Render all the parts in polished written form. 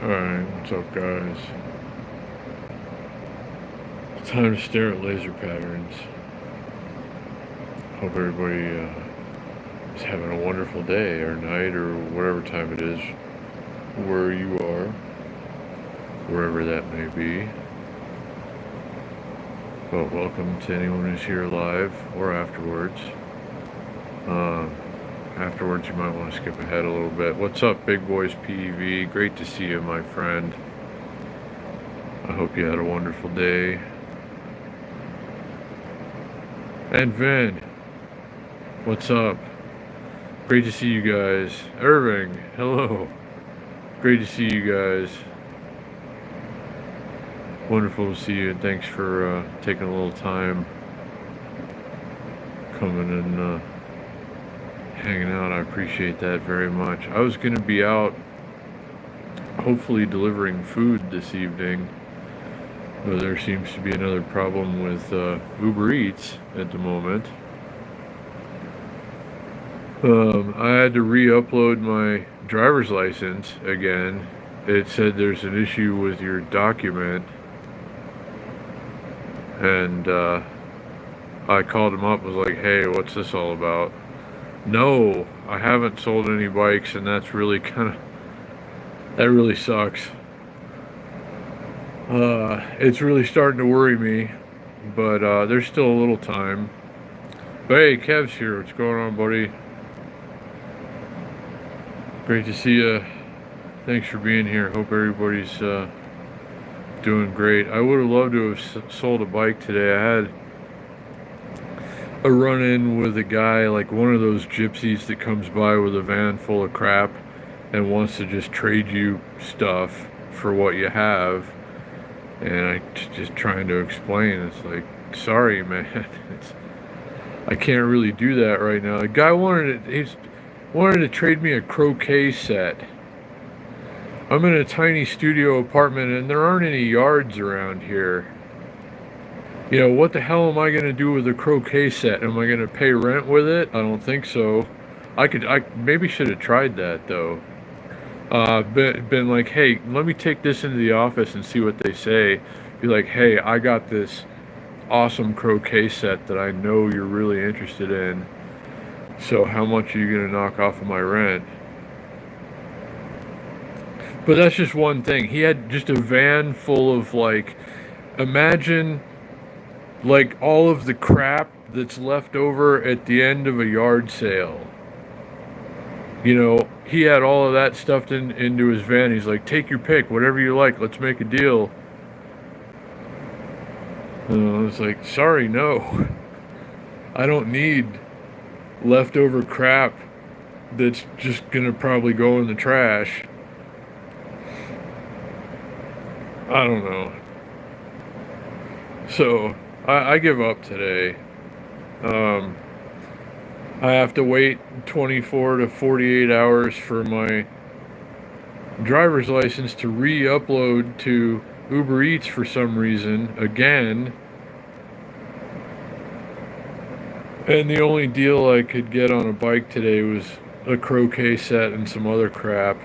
Alright, what's up, guys? It's time to stare at laser patterns. Hope everybody is having a wonderful day or night or whatever time it is where you are, wherever that may be. But welcome to anyone who's here live or afterwards. Afterwards, you might want to skip ahead a little bit. What's up, Big Boys PEV? Great to see you, my friend. I hope you had a wonderful day. And Vin, what's up? Great to see you guys. Irving, hello. Great to see you guys. Wonderful to see you, and thanks for taking a little time coming and hanging out. I appreciate that very much. I was going to be out hopefully delivering food this evening, but there seems to be another problem with Uber Eats at the moment. I had to re-upload my driver's license again. It said there's an issue with your document, and I called him up, was like, hey, what's this all about? No, I haven't sold any bikes, and that's really that really sucks. It's really starting to worry me, but there's still a little time. But hey, Kev's here. What's going on, buddy? Great to see you. Thanks for being here. Hope everybody's doing great. I would have loved to have sold a bike today. I had a run-in with a guy, like one of those gypsies that comes by with a van full of crap and wants to just trade you stuff for what you have. And I just trying to explain. It's like, sorry, man. I can't really do that right now. The guy wanted to trade me a croquet set. I'm in a tiny studio apartment and there aren't any yards around here. You know, what the hell am I going to do with a croquet set? Am I going to pay rent with it? I don't think so. I maybe should have tried that though. Been like, hey, let me take this into the office and see what they say. Be like, hey, I got this awesome croquet set that I know you're really interested in. So how much are you going to knock off of my rent? But that's just one thing. He had just a van full of, like, imagine, like, all of the crap that's left over at the end of a yard sale. You know, he had all of that stuffed into his van. He's like, take your pick, whatever you like, let's make a deal. And I was like, sorry, no. I don't need leftover crap that's just gonna probably go in the trash. I don't know. So, I give up today. I have to wait 24 to 48 hours for my driver's license to re-upload to Uber Eats for some reason, again. And the only deal I could get on a bike today was a croquet set and some other crap.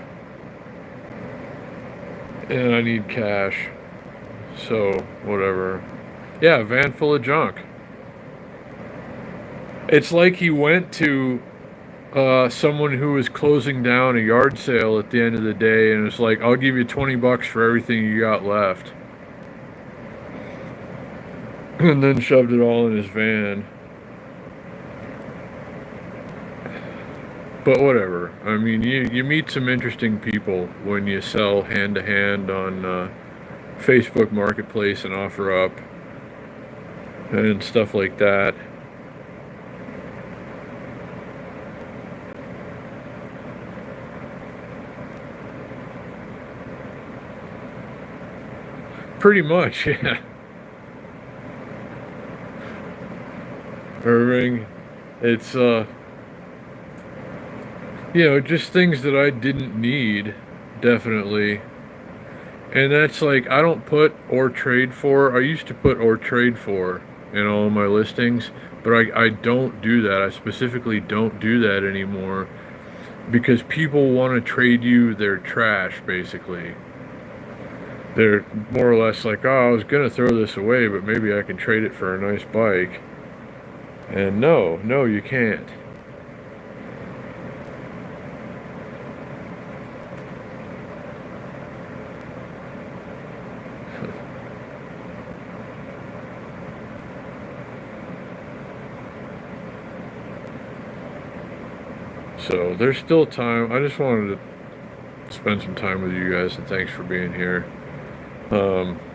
And I need cash. So, whatever. Yeah, a van full of junk. It's like he went to someone who was closing down a yard sale at the end of the day and it's like, I'll give you $20 for everything you got left. And then shoved it all in his van. But whatever. I mean, you meet some interesting people when you sell hand-to-hand on Facebook Marketplace and OfferUp and stuff like that. Pretty much, yeah. Irving, it's you know, just things that I didn't need, definitely. And that's like, I don't put or trade for. I used to put or trade for in all of my listings, but I don't do that. I specifically don't do that anymore because people want to trade you their trash, basically. they're more or less like, oh, I was going to throw this away, but maybe I can trade it for a nice bike. And no, you can't. So there's still time. I just wanted to spend some time with you guys, and thanks for being here.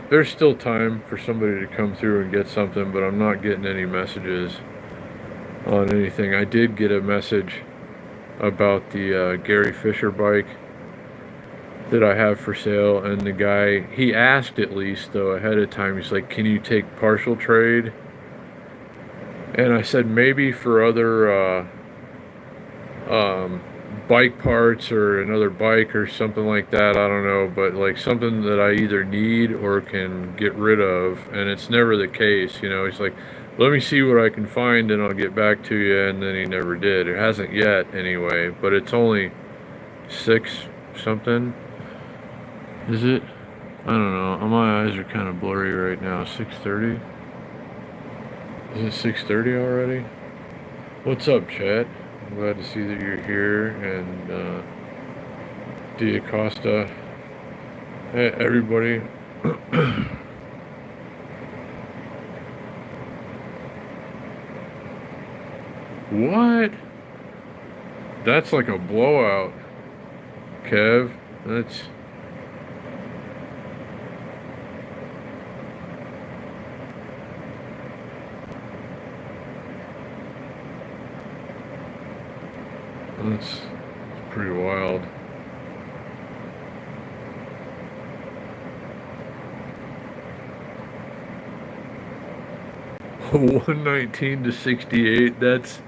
There's still time for somebody to come through and get something, but I'm not getting any messages on anything. I did get a message about the Gary Fisher bike that I have for sale, and the guy, he asked at least though ahead of time, he's like, can you take partial trade? And I said maybe for other um, bike parts or another bike or something like that. I don't know, but like something that I either need or can get rid of. And it's never the case, you know. He's like, let me see what I can find and I'll get back to you. And then he never did. It hasn't yet anyway, but it's only 6 something. Is it? I don't know. My eyes are kind of blurry right now. 6:30? Is it 6:30 already? What's up, chat? I'm glad to see that you're here. And D'Acosta. Hey, everybody. What? That's like a blowout, Kev. That's... That's pretty wild. $119 to $68. That's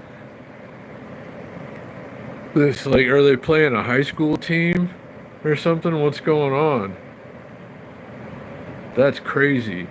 this, like, are they playing a high school team or something? What's going on? That's crazy.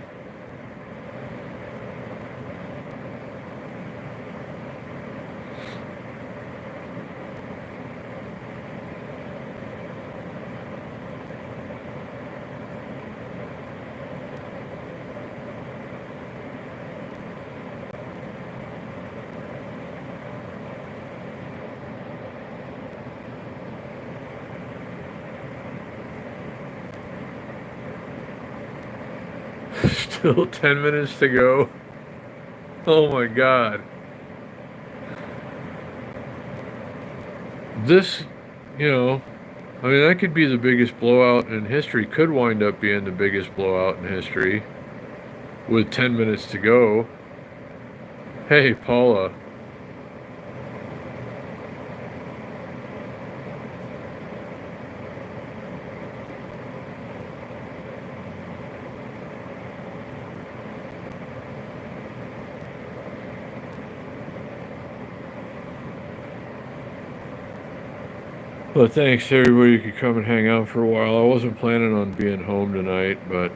Still 10 minutes to go. Oh my god. This, you know, I mean, that could be the biggest blowout in history. Could wind up being the biggest blowout in history with 10 minutes to go. Hey, Paula. Well, thanks everybody who could come and hang out for a while. I wasn't planning on being home tonight, but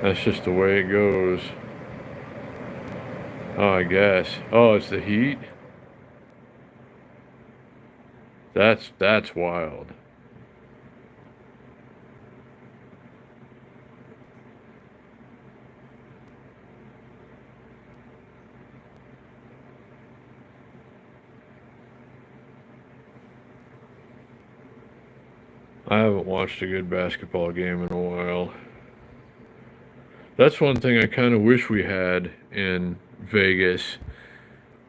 that's just the way it goes. Oh, I guess. Oh, it's the heat? That's wild. I haven't watched a good basketball game in a while. That's one thing I kind of wish we had in Vegas.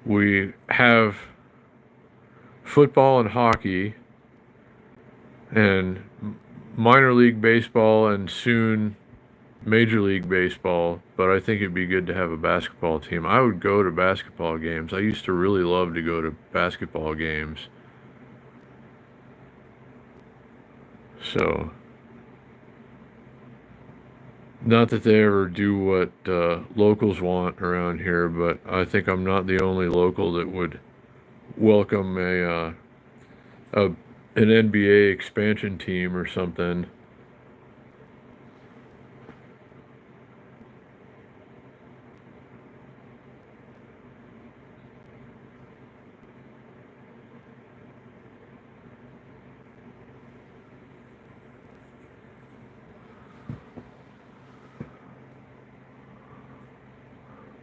We have football and hockey and minor league baseball and soon Major League Baseball, but I think it'd be good to have a basketball team. I would go to basketball games. I used to really love to go to basketball games. So, not that they ever do what locals want around here, but I think I'm not the only local that would welcome an NBA expansion team or something.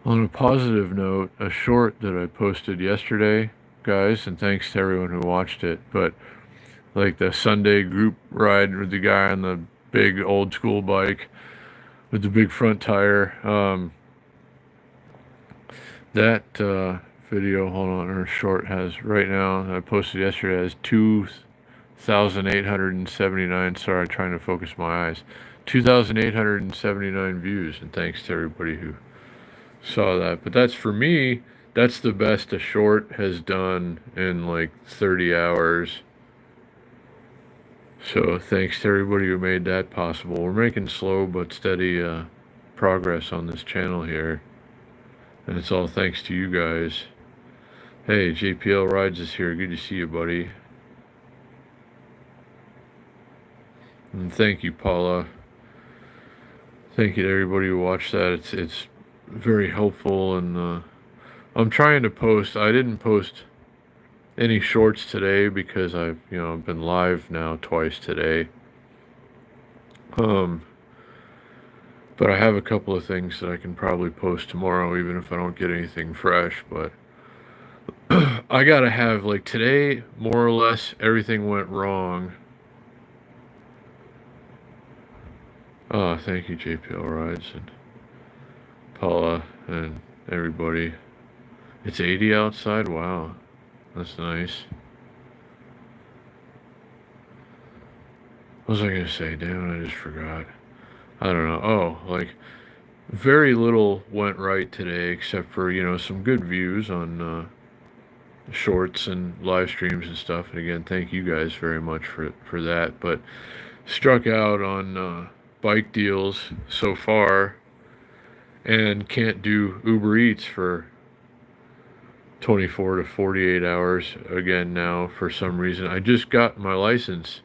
On a positive note, a short that I posted yesterday, guys, and thanks to everyone who watched it, but like the Sunday group ride with the guy on the big old school bike with the big front tire. That video, hold on, or short has right now, I posted yesterday, has 2,879. Sorry, I'm trying to focus my eyes. 2,879 views, and thanks to everybody who saw that. But that's, for me, that's the best a short has done in like 30 hours. So thanks to everybody who made that possible. We're making slow but steady progress on this channel here. And it's all thanks to you guys. Hey, JPL Rides is here. Good to see you, buddy. And thank you, Paula. Thank you to everybody who watched that. It's very helpful, and I'm trying to post. I didn't post any shorts today because I've been live now twice today. But I have a couple of things that I can probably post tomorrow, even if I don't get anything fresh. But I gotta have, like, today, more or less, everything went wrong. Oh, thank you, JPL Rides and Paula and everybody. It's 80 outside? Wow. That's nice. What was I gonna say? Damn it, I just forgot. I don't know. Oh, like, very little went right today, except for, some good views on shorts and live streams and stuff. And again, thank you guys very much for that. But struck out on bike deals so far, and can't do Uber Eats for 24 to 48 hours again now for some reason. I just got my license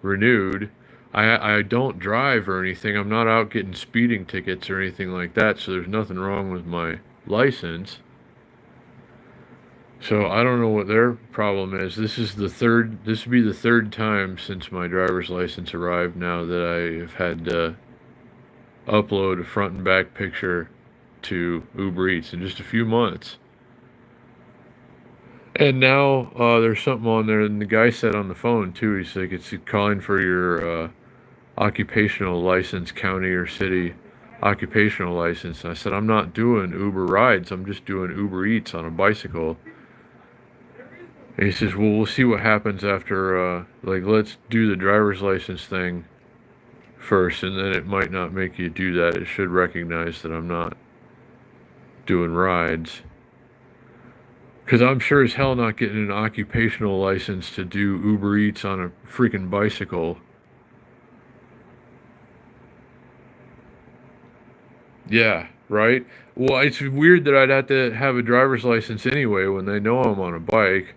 renewed. I don't drive or anything. I'm not out getting speeding tickets or anything like that, so there's nothing wrong with my license. So I don't know what their problem is. This would be the third time since my driver's license arrived now that I have had to upload a front and back picture to Uber Eats in just a few months. And now there's something on there, and the guy said on the phone too, he's like, it's calling for your occupational license, county or city occupational license. And I said, I'm not doing Uber rides, I'm just doing Uber Eats on a bicycle. And he says, well, we'll see what happens after, let's do the driver's license thing first, and then it might not make you do that. It should recognize that I'm not doing rides. Because I'm sure as hell not getting an occupational license to do Uber Eats on a freaking bicycle. Yeah, right? Well, it's weird that I'd have to have a driver's license anyway when they know I'm on a bike.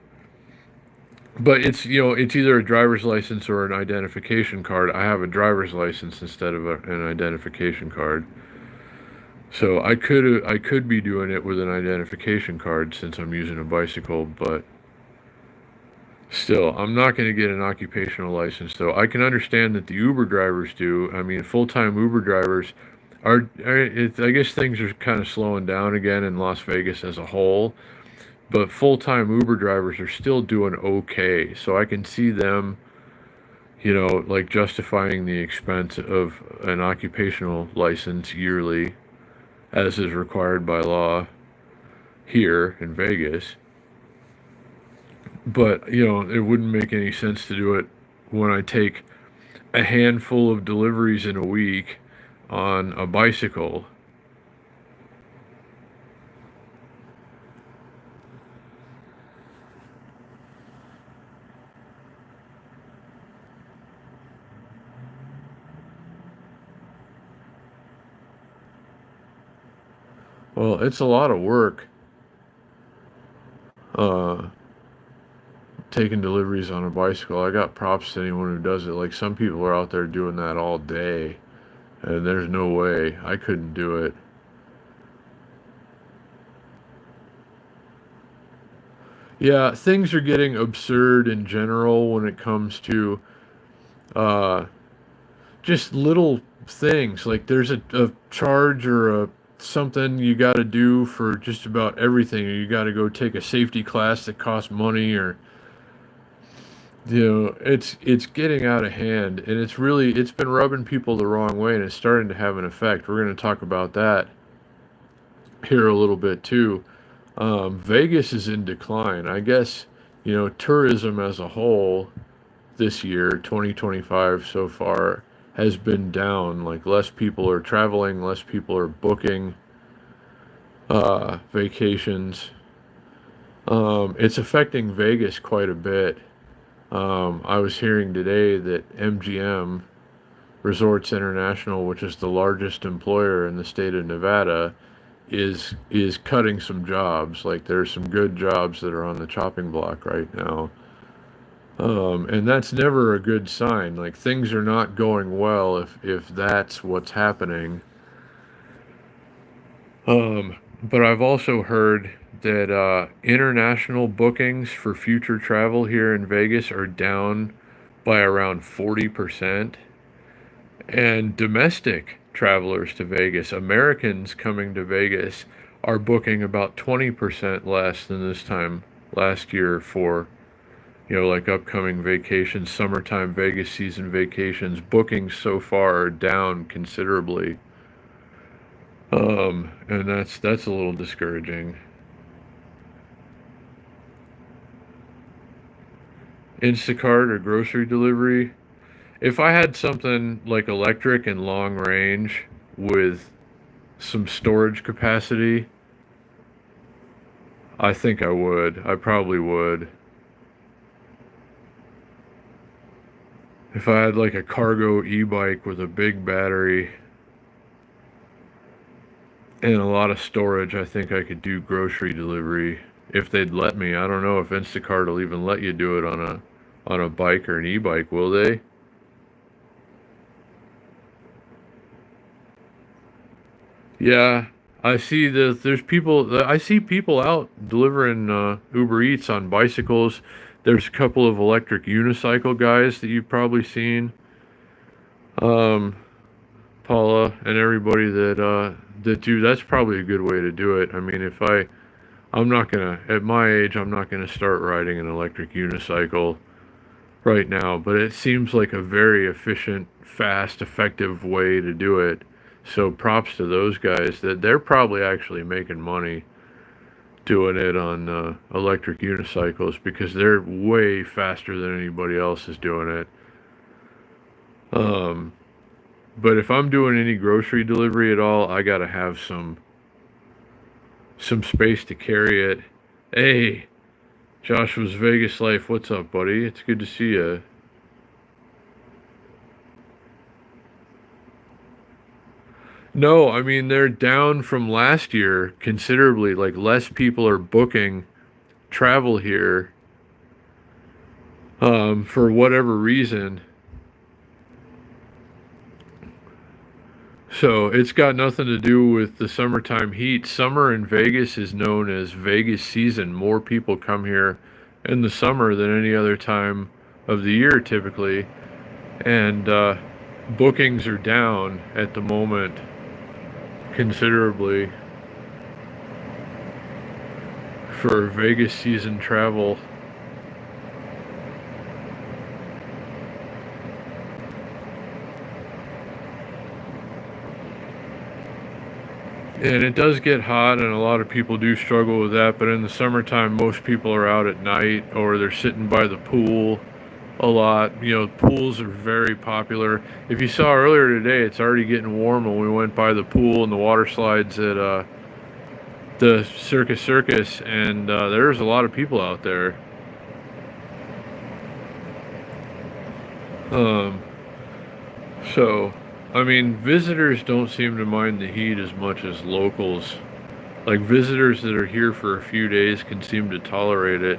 But it's either a driver's license or an identification card. I have a driver's license instead of an identification card. So I could be doing it with an identification card since I'm using a bicycle, but still, I'm not going to get an occupational license, though. I can understand that the Uber drivers do. I mean, full-time Uber drivers I guess things are kind of slowing down again in Las Vegas as a whole, but full-time Uber drivers are still doing okay. So I can see them, like justifying the expense of an occupational license yearly, as is required by law here in Vegas. But, it wouldn't make any sense to do it when I take a handful of deliveries in a week on a bicycle. Well, it's a lot of work taking deliveries on a bicycle. I got props to anyone who does it. Like, some people are out there doing that all day, and there's no way I couldn't do it. Yeah, things are getting absurd in general when it comes to just little things. Like, there's a charge or a something you got to do for just about everything. You got to go take a safety class that costs money, or it's getting out of hand, and it's been rubbing people the wrong way, and it's starting to have an effect. We're going to talk about that here a little bit too. Vegas is in decline. I guess, tourism as a whole this year, 2025 so far, has been down. Like, less people are traveling, less people are booking vacations. It's affecting Vegas quite a bit. I was hearing today that MGM, Resorts International, which is the largest employer in the state of Nevada, is cutting some jobs. Like, there's some good jobs that are on the chopping block right now. And that's never a good sign. Like, things are not going well if that's what's happening. But I've also heard that international bookings for future travel here in Vegas are down by around 40%. And domestic travelers to Vegas, Americans coming to Vegas, are booking about 20% less than this time last year for, like upcoming vacations, summertime Vegas season vacations. Bookings so far are down considerably. And that's a little discouraging. Instacart or grocery delivery. If I had something like electric and long range with some storage capacity, I think I would. I probably would. If I had like a cargo e-bike with a big battery and a lot of storage, I think I could do grocery delivery if they'd let me. I don't know if Instacart will even let you do it on a bike or an e-bike, will they? Yeah, I see people out delivering Uber Eats on bicycles. There's a couple of electric unicycle guys that you've probably seen. Um, Paula and everybody that do. That's probably a good way to do it. I mean, I'm not gonna at my age, I'm not gonna start riding an electric unicycle right now, but it seems like a very efficient, fast, effective way to do it. So props to those guys that they're probably actually making money doing it on electric unicycles because they're way faster than anybody else is doing it. Um, but if I'm doing any grocery delivery at all, I gotta have some space to carry it. Hey, Joshua's Vegas Life, what's up, buddy? It's good to see you. No, I mean, they're down from last year considerably. Like, less people are booking travel here for whatever reason. So it's got nothing to do with the summertime heat. Summer in Vegas is known as Vegas season. More people come here in the summer than any other time of the year typically. And bookings are down at the moment considerably for Vegas season travel. And it does get hot, and a lot of people do struggle with that. But in the summertime, most people are out at night or they're sitting by the pool a lot. Pools are very popular. If you saw earlier today, it's already getting warm when we went by the pool and the water slides at the Circus, and there's a lot of people out there. Um, so, I mean, visitors don't seem to mind the heat as much as locals. Like, visitors that are here for a few days can seem to tolerate it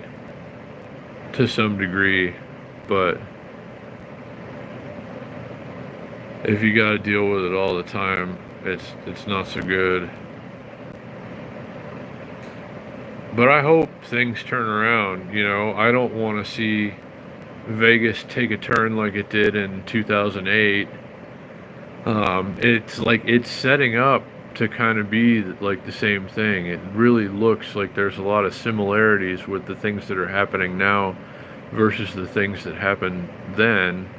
to some degree, but if you got to deal with it all the time, it's not so good. But I hope things turn around. I don't want to see Vegas take a turn like it did in 2008. It's like it's setting up to kind of be like the same thing. It really looks like there's a lot of similarities with the things that are happening now versus the things that happened then.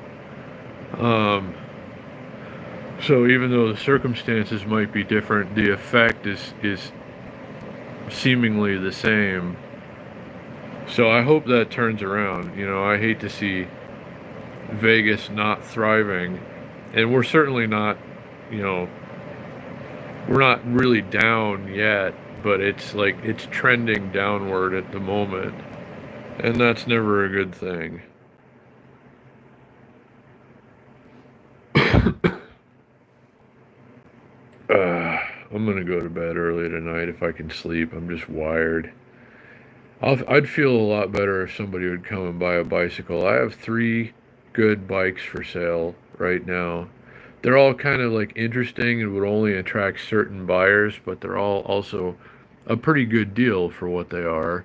Um, so even though the circumstances might be different, the effect is seemingly the same. So I hope that turns around. You know, I hate to see Vegas not thriving, and we're certainly not, you know, we're not really down yet, but it's like it's trending downward at the moment, and that's never a good thing. I'm gonna go to bed early tonight if I can sleep. I'm just wired. I'd feel a lot better if somebody would come and buy a bicycle. I have three good bikes for sale right now. They're all kind of like interesting and would only attract certain buyers, but they're all also a pretty good deal for what they are.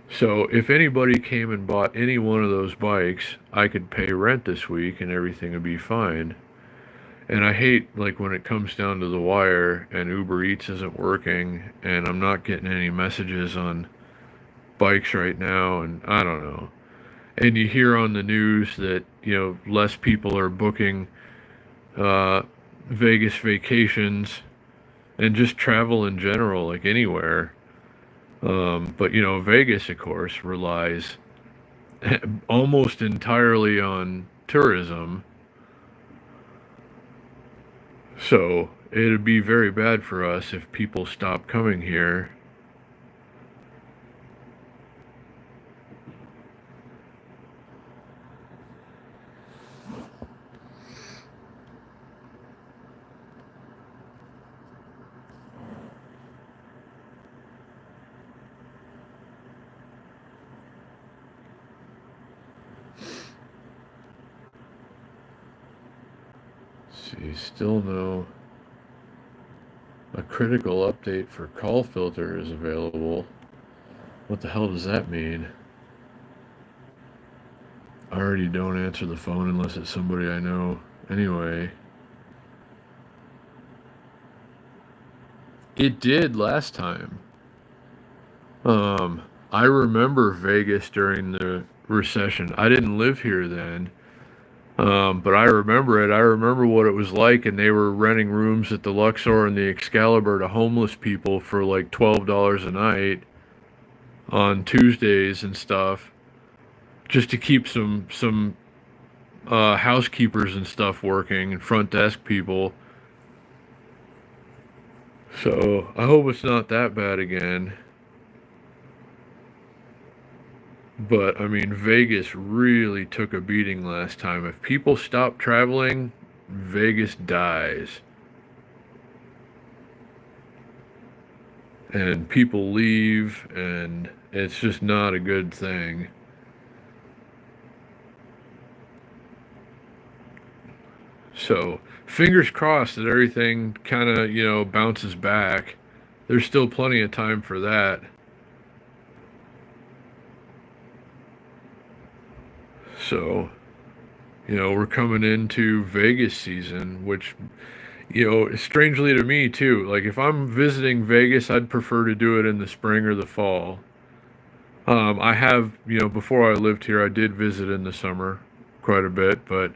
So if anybody came and bought any one of those bikes, I could pay rent this week and everything would be fine. And I hate like when it comes down to the wire and Uber Eats isn't working and I'm not getting any messages on bikes right now, and I don't know. And you hear on the news that, you know, less people are booking uh, Vegas vacations and just travel in general, like anywhere. But, you know, Vegas, of course, relies almost entirely on tourism. So it'd be very bad for us if people stop coming here. See, still no. A critical update for call filter is available. What the hell does that mean? I already don't answer the phone unless it's somebody I know. Anyway, it did last time. I remember Vegas during the recession. I didn't live here then, but I remember it. I remember what it was like, and they were renting rooms at the Luxor and the Excalibur to homeless people for like $12 a night on Tuesdays and stuff, just to keep some housekeepers and stuff working and front desk people. So I hope it's not that bad again. But I mean, Vegas really took a beating last time. If people stop traveling, Vegas dies. And people leave, and it's just not a good thing. So, fingers crossed that everything kind of, you know, bounces back. There's still plenty of time for that. So, you know, we're coming into Vegas season, which, you know, strangely to me too. Like if I'm visiting Vegas, I'd prefer to do it in the spring or the fall. I have, you know, before I lived here, I did visit in the summer quite a bit, but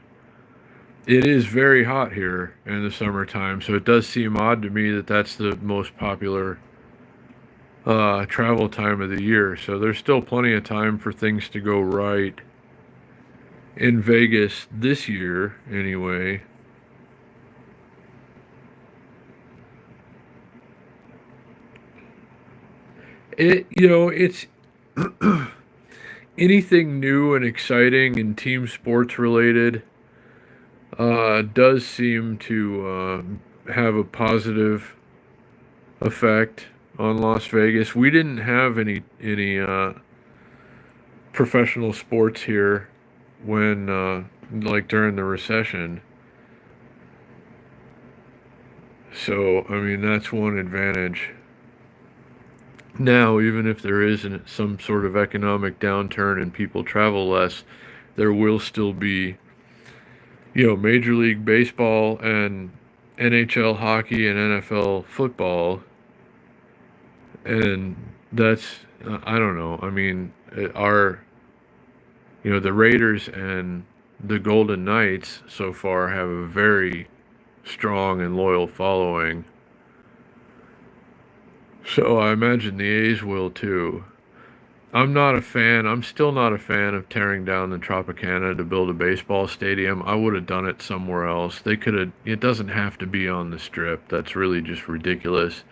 it is very hot here in the summertime, so it does seem odd to me that that's the most popular travel time of the year. So there's still plenty of time for things to go right in Vegas this year, anyway. It, you know, it's anything new and exciting and team sports related does seem to have a positive effect on Las Vegas. We didn't have any professional sports here when like during the recession. So I mean that's one advantage. Now, even if there isn't some sort of economic downturn and people travel less, there will still be, you know, Major League Baseball and NHL hockey and NFL football, and that's I don't know. I mean, the Raiders and the Golden Knights so far have a very strong and loyal following. So I imagine the A's will too. I'm not a fan. I'm still not a fan of tearing down the Tropicana to build a baseball stadium. I would have done it somewhere else. They could have, it doesn't have to be on the strip. That's really just ridiculous.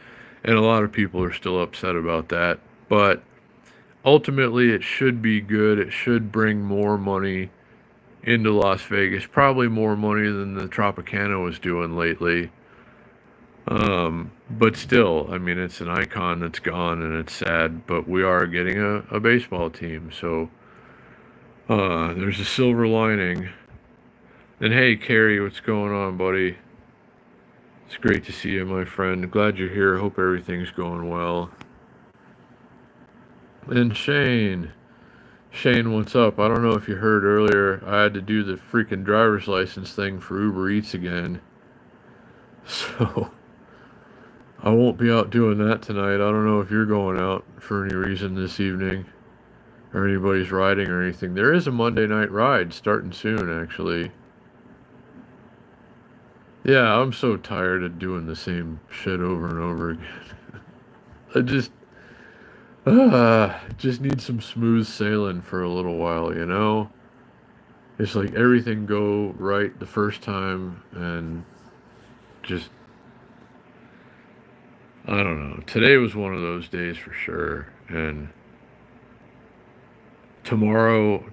And a lot of people are still upset about that. But ultimately, it should be good. It should bring more money into Las Vegas. Probably more money than the Tropicana was doing lately. But still, I mean, it's an icon that's gone and it's sad, but we are getting a baseball team. So, there's a silver lining. And hey, Carrie, what's going on, buddy? It's great to see you, my friend. Glad you're here. Hope everything's going well. And Shane, what's up? I don't know if you heard earlier, I had to do the freaking driver's license thing for Uber Eats again. So, I won't be out doing that tonight. I don't know if you're going out for any reason this evening or anybody's riding or anything. There is a Monday night ride starting soon, actually. Yeah, I'm so tired of doing the same shit over and over again. I just need some smooth sailing for a little while, you know? It's like everything go right the first time and just I don't know. Today was one of those days for sure, and tomorrow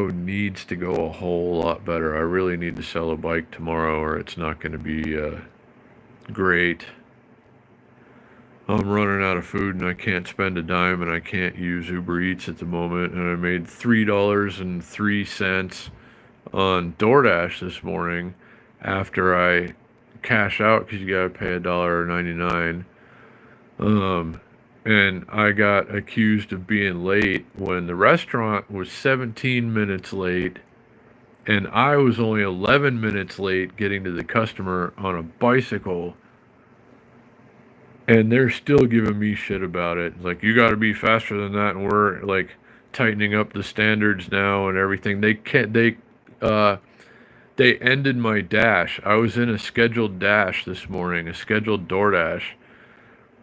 needs to go a whole lot better. I really need to sell a bike tomorrow, or it's not going to be great. I'm running out of food, and I can't spend a dime, and I can't use Uber Eats at the moment. And I made $3.03 on DoorDash this morning after I cash out because you gotta pay $1.99. And I got accused of being late when the restaurant was 17 minutes late and I was only 11 minutes late getting to the customer on a bicycle. And they're still giving me shit about it. Like, you got to be faster than that, and we're like tightening up the standards now and everything. They ended my dash. I was in a scheduled dash this morning, a scheduled DoorDash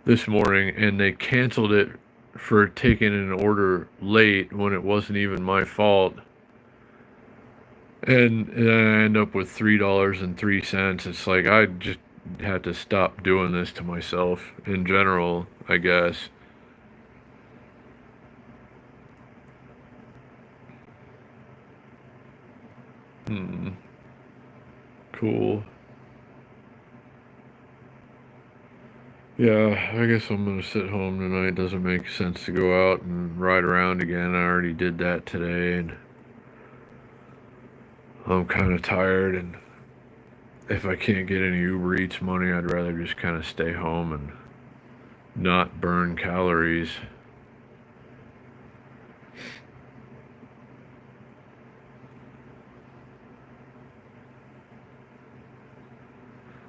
this morning, and they canceled it for taking an order late when it wasn't even my fault. And I end up with $3.03. It's like I just had to stop doing this to myself in general, I guess. Cool. Yeah, I guess I'm gonna sit home tonight. Doesn't make sense to go out and ride around again. I already did that today, and I'm kind of tired. And if I can't get any Uber Eats money, I'd rather just kind of stay home and not burn calories.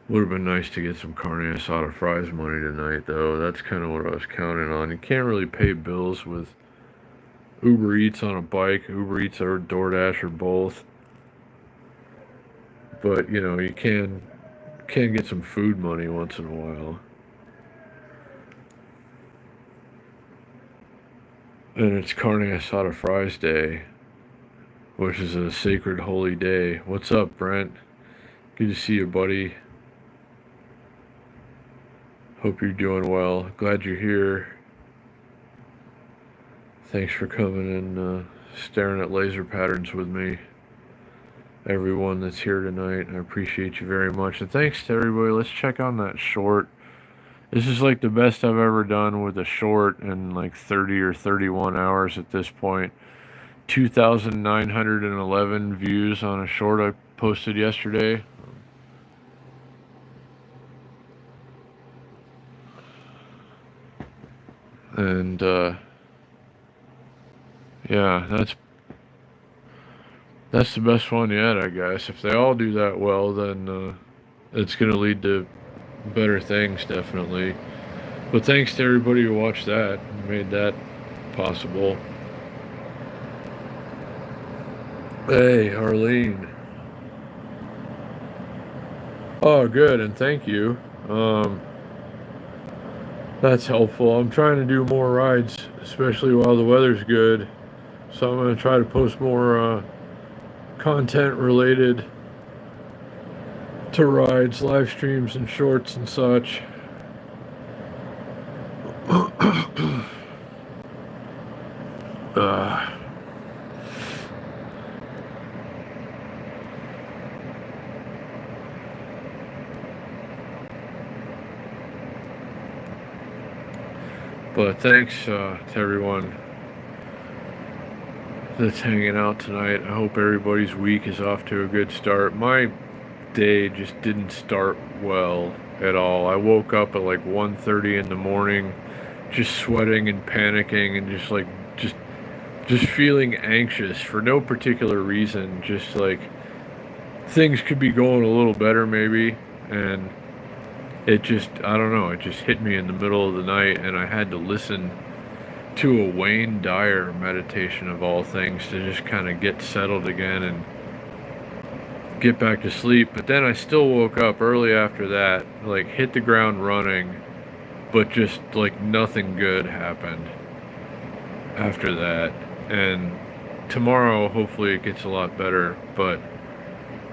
Would have been nice to get some carne asada fries money tonight, though. That's kind of what I was counting on. You can't really pay bills with Uber Eats on a bike, Uber Eats or DoorDash or both. But you can get some food money once in a while. And it's carne asada fries day, which is a sacred holy day. What's up, Brent? Good to see you, buddy. Hope you're doing well. Glad you're here. Thanks for coming and staring at laser patterns with me. Everyone that's here tonight, I appreciate you very much. And thanks to everybody. Let's check on that short. This is like the best I've ever done with a short in like 30 or 31 hours at this point. 2,911 views on a short I posted yesterday. And yeah, that's the best one yet, I guess. If they all do that well, then it's going to lead to better things, definitely. But thanks to everybody who watched that and made that possible. Hey, Arlene. Oh, good, and thank you. That's helpful. I'm trying to do more rides, especially while the weather's good. So I'm going to try to post more content related to rides, live streams, and shorts and such. uh, but thanks to everyone that's hanging out tonight. I hope everybody's week is off to a good start. My day just didn't start well at all. I woke up at like 1:30 in the morning, just sweating and panicking and just feeling anxious for no particular reason. Just like things could be going a little better maybe, and it just, I don't know, it just hit me in the middle of the night, and I had to listen to a Wayne Dyer meditation of all things to just kind of get settled again and get back to sleep. But then I still woke up early after that, like hit the ground running, but just like nothing good happened after that. And tomorrow hopefully it gets a lot better, but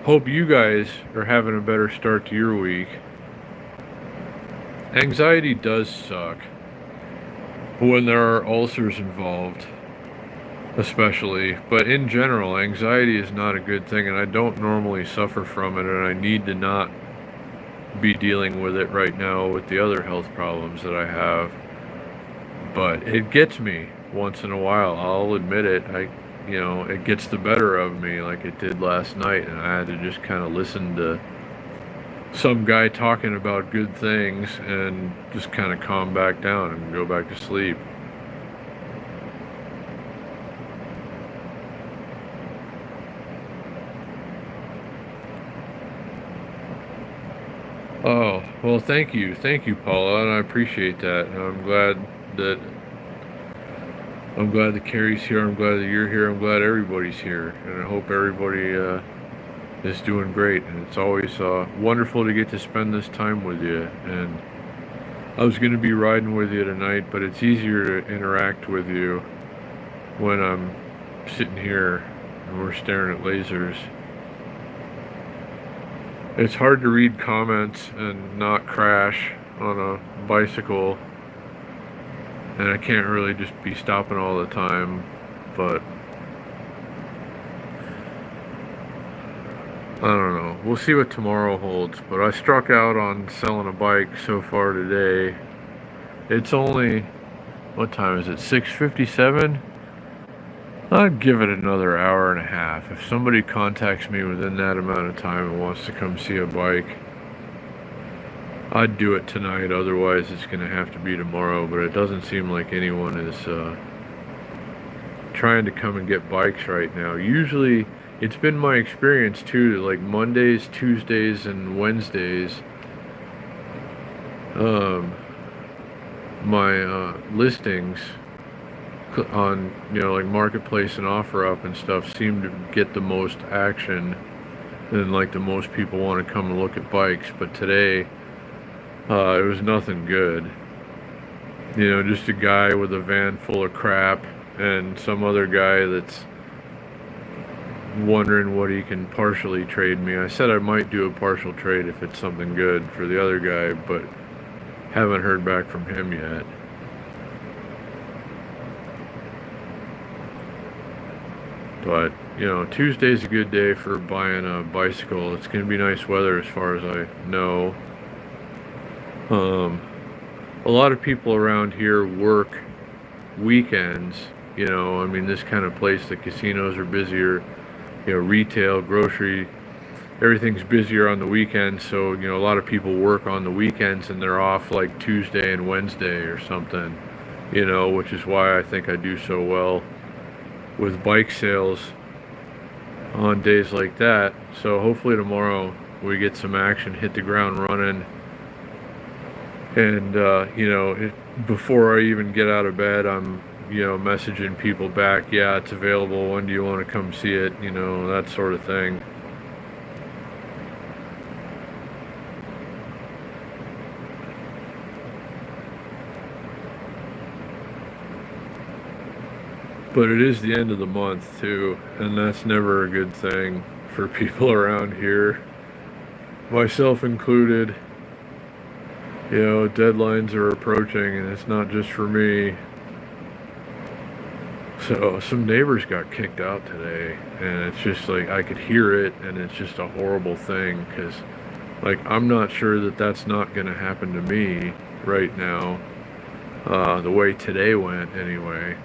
hope you guys are having a better start to your week. Anxiety does suck when there are ulcers involved, especially, but in general, anxiety is not a good thing, and I don't normally suffer from it, and I need to not be dealing with it right now with the other health problems that I have. But it gets me once in a while, I'll admit it. It gets the better of me like it did last night, and I had to just kind of listen to some guy talking about good things and just kind of calm back down and go back to sleep. Oh, well, thank you, Paula, and I appreciate that. And that I'm glad that Carrie's here. I'm glad that you're here. I'm glad everybody's here, and I hope everybody is doing great. And it's always wonderful to get to spend this time with you. And I was going to be riding with you tonight, but it's easier to interact with you when I'm sitting here and we're staring at lasers. It's hard to read comments and not crash on a bicycle, and I can't really just be stopping all the time, but I don't know. We'll see what tomorrow holds, but I struck out on selling a bike so far today. It's only, what time is it, 6:57? I'd give it another hour and a half. If somebody contacts me within that amount of time and wants to come see a bike, I'd do it tonight. Otherwise, it's going to have to be tomorrow, but it doesn't seem like anyone is trying to come and get bikes right now. Usually, it's been my experience too, like Mondays, Tuesdays, and Wednesdays, my listings on, like Marketplace and OfferUp and stuff seem to get the most action, and like the most people want to come and look at bikes. But today, it was nothing good. Just a guy with a van full of crap and some other guy that's wondering what he can partially trade me. I said I might do a partial trade if it's something good for the other guy, but haven't heard back from him yet. But, Tuesday's a good day for buying a bicycle. It's going to be nice weather as far as I know. A lot of people around here work weekends. This kind of place, the casinos are busier. Retail, grocery, everything's busier on the weekends. So, a lot of people work on the weekends and they're off like Tuesday and Wednesday or something, which is why I think I do so well with bike sales on days like that. So hopefully tomorrow we get some action, hit the ground running. And, before I even get out of bed, I'm, messaging people back, yeah, it's available, when do you want to come see it, that sort of thing. But it is the end of the month, too, and that's never a good thing for people around here, myself included. Deadlines are approaching, and it's not just for me. So some neighbors got kicked out today, and it's just like I could hear it, and it's just a horrible thing because, like, I'm not sure that that's not going to happen to me right now, the way today went anyway.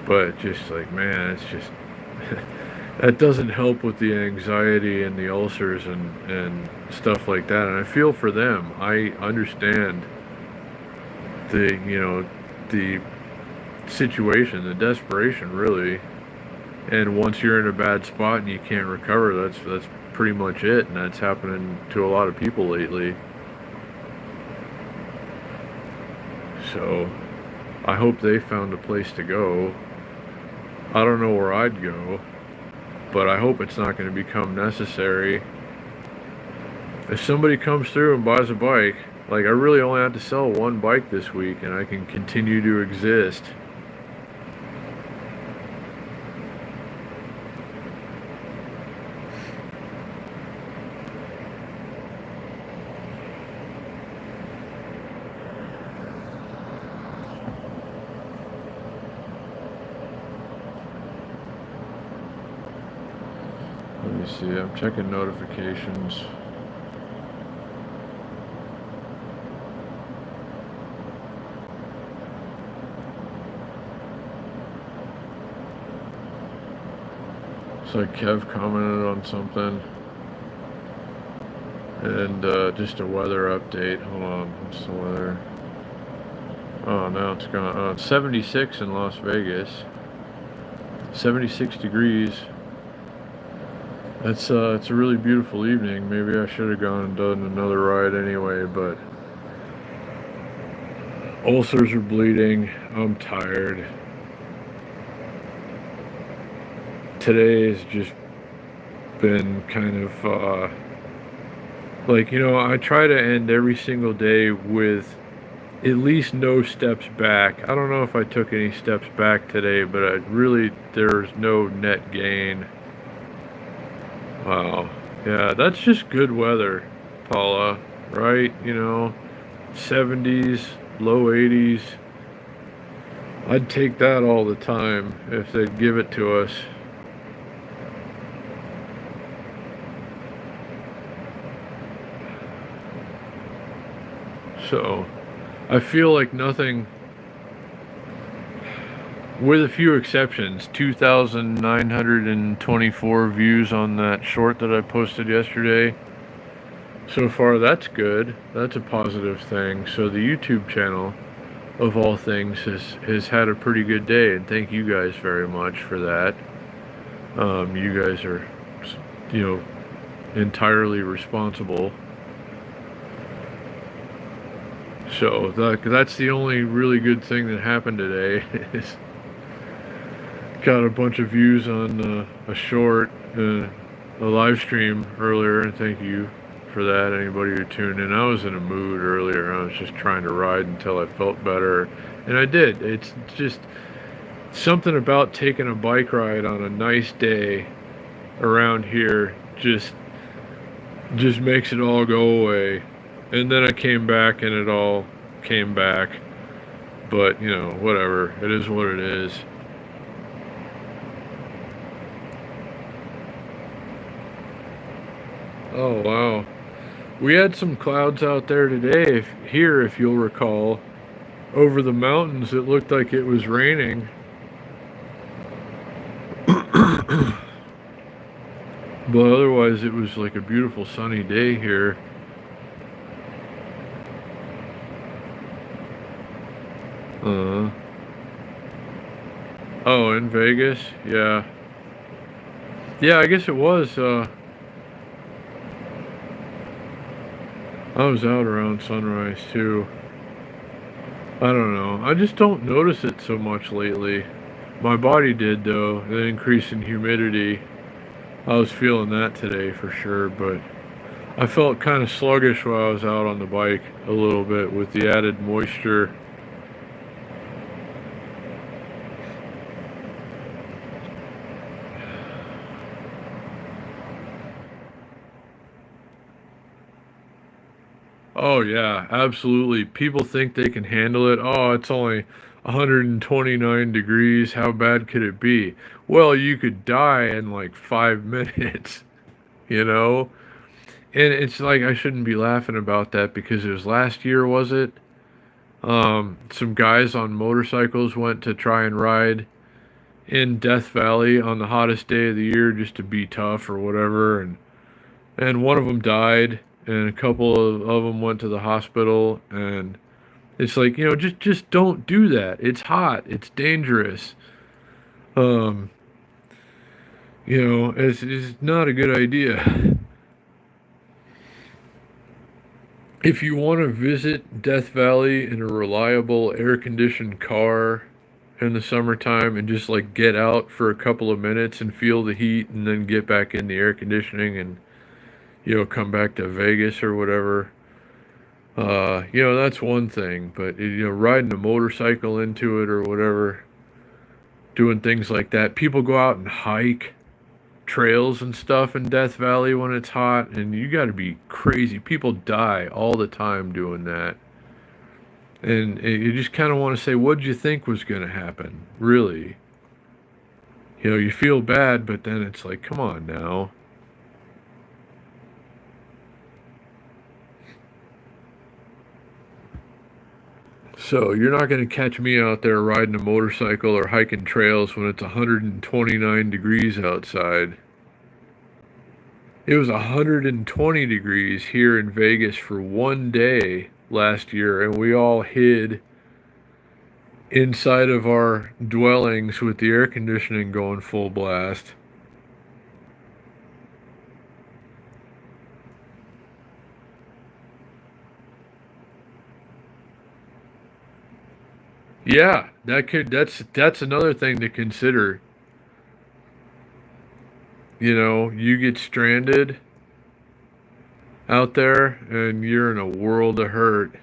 But just like, man, it's just that doesn't help with the anxiety and the ulcers and stuff like that. And I feel for them. I understand the situation, the desperation, really. And once you're in a bad spot and you can't recover, that's pretty much it. And that's happening to a lot of people lately. So I hope they found a place to go. I don't know where I'd go, but I hope it's not going to become necessary. If somebody comes through and buys a bike, like, I really only had to sell one bike this week and I can continue to exist. Let me see, I'm checking notifications. Looks like Kev commented on something. And just a weather update. Hold on, what's the weather? Oh, now it's gone. Oh, it's 76 in Las Vegas. 76 degrees. It's a really beautiful evening. Maybe I should have gone and done another ride anyway, but ulcers are bleeding. I'm tired. Today has just been kind of I try to end every single day with at least no steps back. I don't know if I took any steps back today, but there's no net gain. Wow. Yeah, that's just good weather, Paula, right? 70s, low 80s. I'd take that all the time if they'd give it to us. So, I feel like nothing, with a few exceptions, 2,924 views on that short that I posted yesterday. So far, that's good. That's a positive thing. So the YouTube channel, of all things, has had a pretty good day, and thank you guys very much for that. You guys are, entirely responsible. So that's the only really good thing that happened today. Is got a bunch of views on a short, a live stream earlier, and thank you for that, anybody who tuned in. I was in a mood earlier. I was just trying to ride until I felt better, and I did. It's just something about taking a bike ride on a nice day around here just makes it all go away. And then I came back and it all came back. But, whatever. It is what it is. Oh, wow. We had some clouds out there today, if you'll recall. Over the mountains, it looked like it was raining. But otherwise, it was like a beautiful sunny day here. Oh, in Vegas? Yeah. Yeah, I guess it was I was out around sunrise too. I don't know. I just don't notice it so much lately. My body did though. The increase in humidity. I was feeling that today for sure, but I felt kind of sluggish while I was out on the bike a little bit with the added moisture. Oh yeah, absolutely. People think they can handle it. Oh, it's only 129 degrees. How bad could it be? Well, you could die in like 5 minutes, you know? And it's like I shouldn't be laughing about that because it was last year, was it? Some guys on motorcycles went to try and ride in Death Valley on the hottest day of the year just to be tough or whatever, and one of them died, and a couple of them went to the hospital, and it's like, just don't do that. It's hot. It's dangerous. Um, it's not a good idea. If you want to visit Death Valley in a reliable air conditioned car in the summertime and just like get out for a couple of minutes and feel the heat and then get back in the air conditioning and come back to Vegas or whatever. That's one thing, but riding a motorcycle into it or whatever, doing things like that. People go out and hike trails and stuff in Death Valley when it's hot, and you got to be crazy. People die all the time doing that. And you just kind of want to say, what did you think was going to happen? Really? You feel bad, but then it's like, come on now. So you're not going to catch me out there riding a motorcycle or hiking trails when it's 129 degrees outside. It was 120 degrees here in Vegas for one day last year, and we all hid inside of our dwellings with the air conditioning going full blast. Yeah, that's another thing to consider. You get stranded out there and you're in a world of hurt.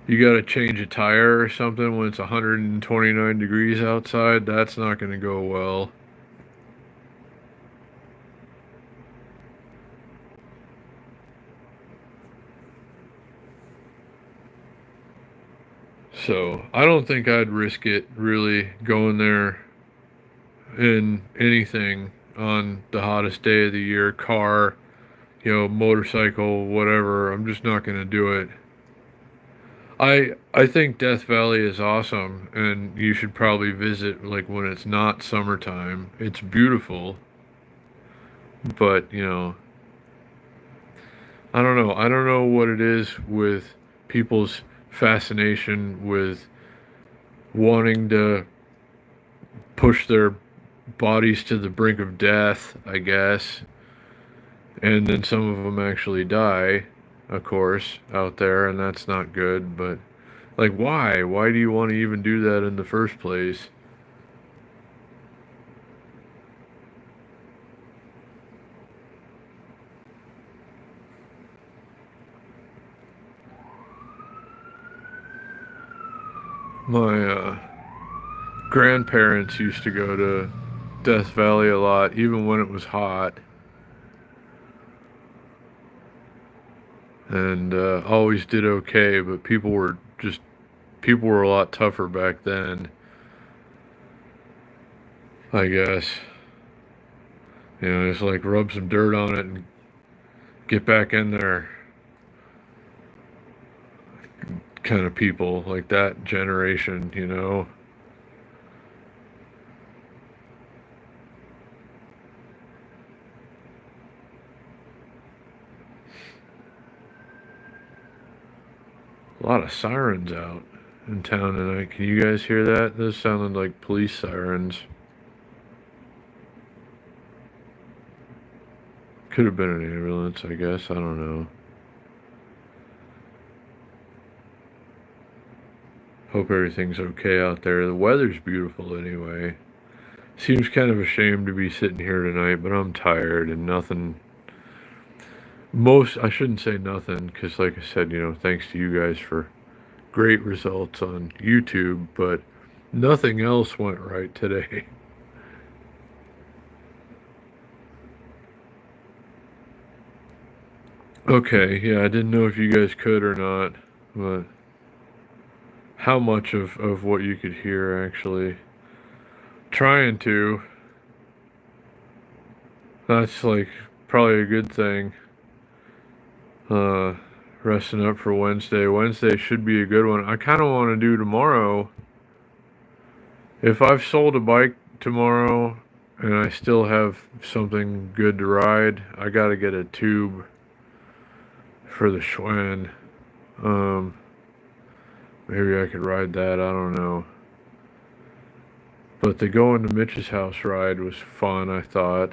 You got to change a tire or something when it's 129 degrees outside. That's not going to go well. So I don't think I'd risk it really going there in anything on the hottest day of the year, car, motorcycle, whatever. I'm just not going to do it. I think Death Valley is awesome, and you should probably visit like when it's not summertime. It's beautiful, but I don't know. I don't know what it is with people's fascination with wanting to push their bodies to the brink of death, I guess. And then some of them actually die, of course, out there, and that's not good. But, like, why? Why do you want to even do that in the first place? My grandparents used to go to Death Valley a lot, even when it was hot. And always did okay, but people were a lot tougher back then, I guess. Just like rub some dirt on it and get back in there kind of people, like that generation. A lot of sirens out in town tonight. Can you guys hear that? Those sounded like police sirens. Could have been an ambulance, I guess. I don't know. Hope everything's okay out there. The weather's beautiful anyway. Seems kind of a shame to be sitting here tonight, but I'm tired and nothing. I shouldn't say nothing because, like I said, thanks to you guys for great results on YouTube, but nothing else went right today. Okay, yeah, I didn't know if you guys could or not, but how much of what you could hear actually. Trying to. That's like probably a good thing. Uh, Resting up for Wednesday. Wednesday should be a good one. I kind of want to do tomorrow. If I've sold a bike tomorrow and I still have something good to ride, I got to get a tube for the Schwinn. Maybe I could ride that. I don't know. But the going to Mitch's house ride was fun, I thought.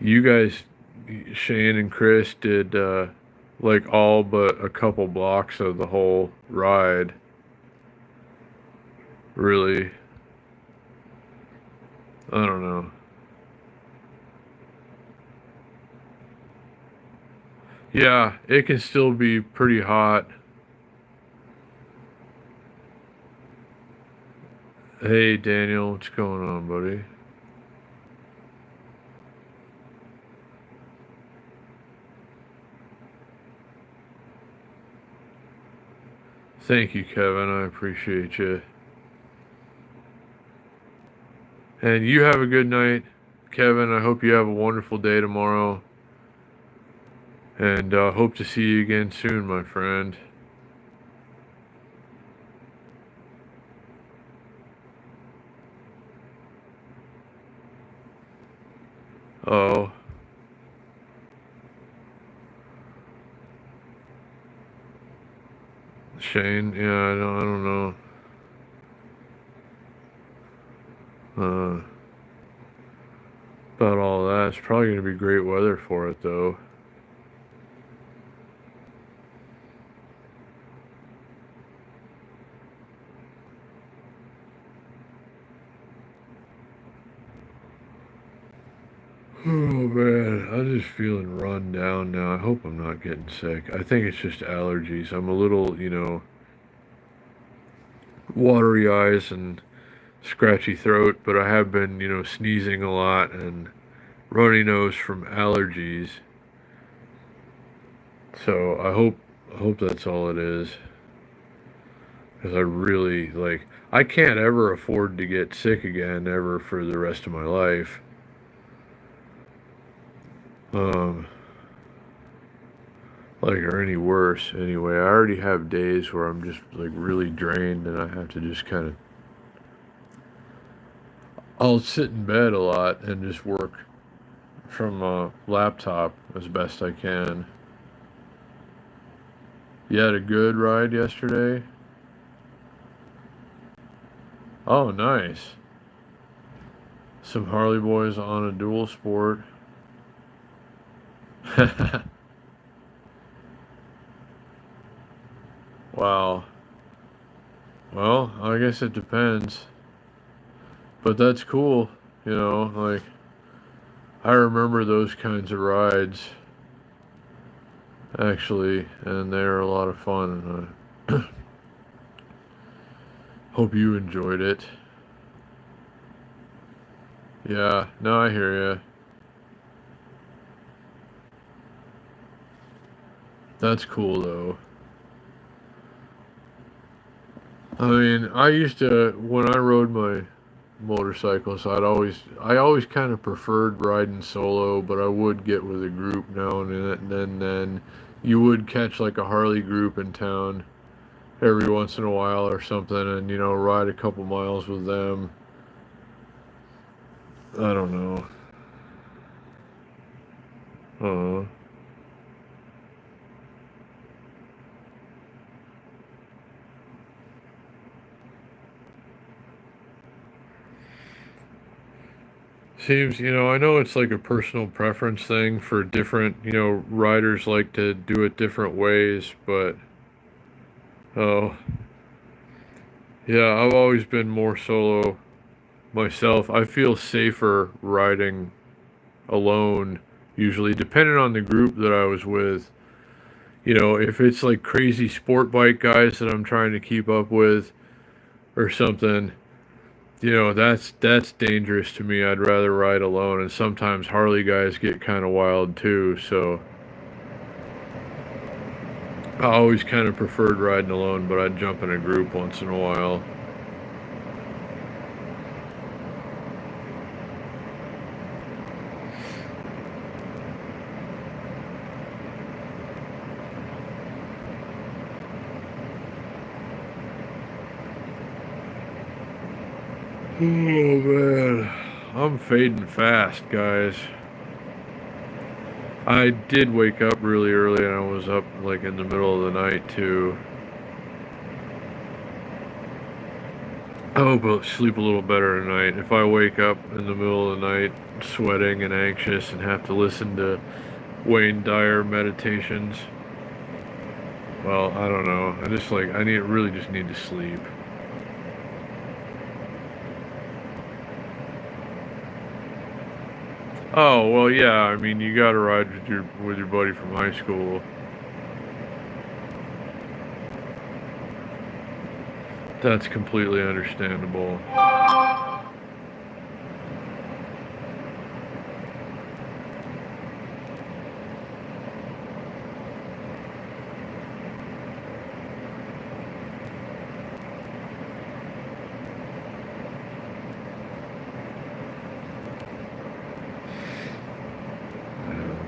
You guys, Shane and Chris, did like all but a couple blocks of the whole ride. Really, I don't know. Yeah, it can still be pretty hot. Hey, Daniel, what's going on, buddy? Thank you, Kevin. I appreciate you. And you have a good night, Kevin. I hope you have a wonderful day tomorrow. And hope to see you again soon, my friend. Oh. Shane, yeah, I don't know. Uh, about all that. It's probably going to be great weather for it, though. Oh man, I'm just feeling run down now. I hope I'm not getting sick. I think it's just allergies. I'm a little, watery eyes and scratchy throat, but I have been, sneezing a lot and runny nose from allergies. So I hope that's all it is. Because I really I can't ever afford to get sick again ever for the rest of my life. Um, or any worse anyway. I already have days where I'm just really drained and I have to just kind of I'll sit in bed a lot and just work from a laptop as best I can. You had a good ride yesterday? Oh, nice. Some Harley boys on a dual sport. Wow. Well, I guess it depends. But that's cool, I remember those kinds of rides actually, and they're a lot of fun, and I hope you enjoyed it. Yeah, no, I hear ya. That's cool though. I mean, I used to when I rode my motorcycles, I always kind of preferred riding solo, but I would get with a group now and then you would catch like a Harley group in town every once in a while or something, and ride a couple miles with them. I don't know. uh Seems, I know it's like a personal preference thing for different, riders like to do it different ways, but Oh, yeah, I've always been more solo myself. I feel safer riding alone, usually, depending on the group that I was with. You know, if it's like crazy sport bike guys that I'm trying to keep up with or something, you know, that's dangerous to me. I'd rather ride alone, and sometimes Harley guys get kind of wild too, so I always kind of preferred riding alone, but I'd jump in a group once in a while. Oh man, I'm fading fast, guys. I did wake up really early and I was up like in the middle of the night too. I hope I'll sleep a little better tonight. If I wake up in the middle of the night sweating and anxious and have to listen to Wayne Dyer meditations, well, I don't know. I just like I need really just need to sleep. Oh, well, yeah, I mean, you gotta ride with your buddy from high school. That's completely understandable.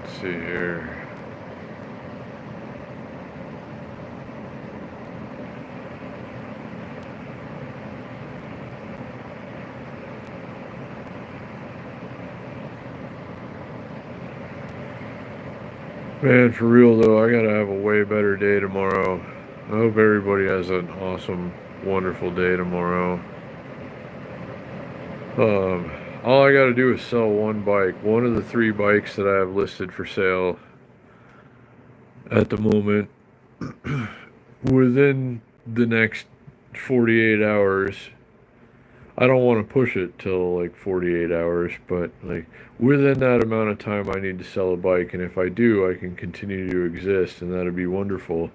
Let's see here. Man, for real though, I gotta have a way better day tomorrow. I hope everybody has an awesome, wonderful day tomorrow. Um, all I gotta do is sell one bike, one of the 3 bikes that I have listed for sale at the moment, within the next 48 hours. I don't want to push it till like 48 hours, but like within that amount of time, I need to sell a bike. And if I do, I can continue to exist, and that'd be wonderful.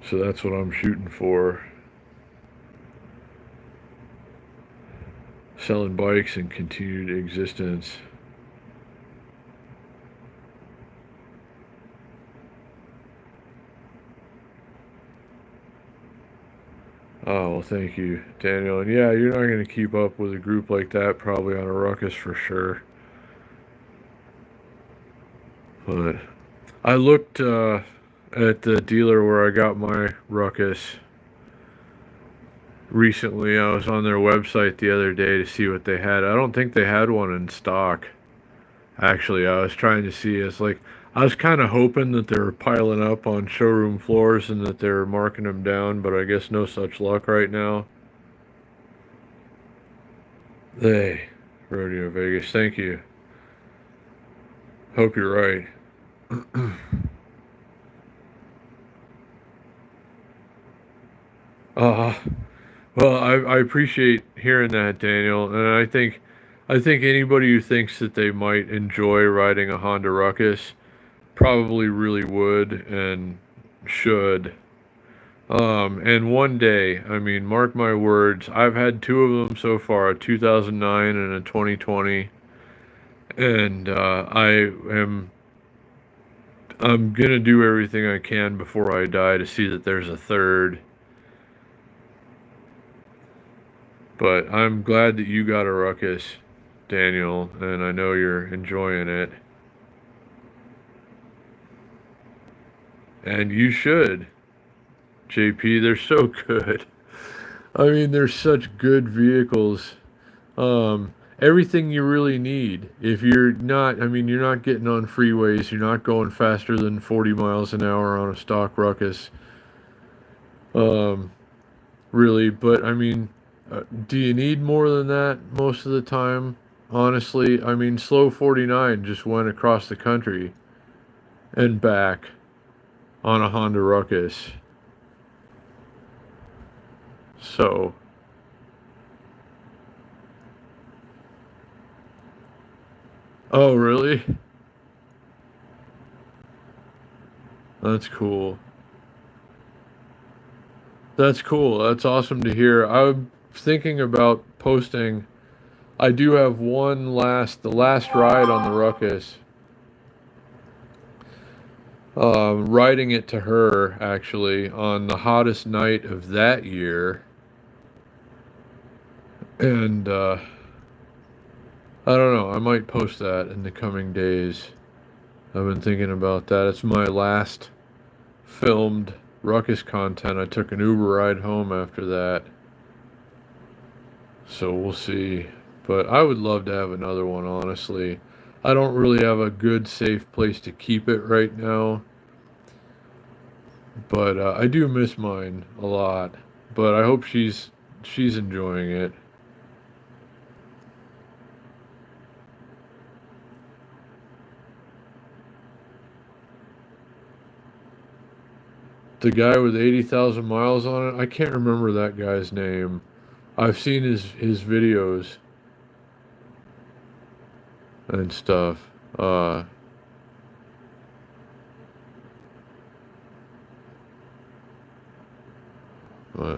So that's what I'm shooting for. Selling bikes and continued existence. Oh, well, thank you, Daniel. And yeah, you're not going to keep up with a group like that probably on a ruckus for sure. But I looked at the dealer where I got my ruckus recently. I was on their website the other day to see what they had. I don't think they had one in stock. Actually, I was trying to see. It's like I was kind of hoping that they were piling up on showroom floors and that they were marking them down, but I guess no such luck right now. Hey, Rodeo Vegas, thank you. Hope you're right. uh, well, I appreciate hearing that, Daniel, and I think anybody who thinks that they might enjoy riding a Honda Ruckus probably really would and should. And one day, I mean, mark my words, I've had 2 of them so far, a 2009 and a 2020, and I'm gonna do everything I can before I die to see that there's a third. But I'm glad that you got a Ruckus, Daniel, and I know you're enjoying it. And you should, JP. They're so good. I mean, they're such good vehicles. Everything you really need. If you're not, I mean, you're not getting on freeways. You're not going faster than 40 miles an hour on a stock Ruckus. Um, really, but I mean, do you need more than that most of the time? Honestly, I mean, Slow 49 just went across the country and back. on a Honda Ruckus. So, oh really? That's cool. That's cool. That's awesome to hear. I'm thinking about posting. I do have the last ride on the Ruckus. Riding it to her actually on the hottest night of that year, and I don't know. I might post that in the coming days. I've been thinking about that. It's my last filmed Ruckus content. I took an Uber ride home after that, so we'll see. But I would love to have another one, honestly. I don't really have a good, safe place to keep it right now, but I do miss mine a lot. But I hope she's enjoying it. The guy with 80,000 miles on it, I can't remember that guy's name. I've seen his videos and stuff. But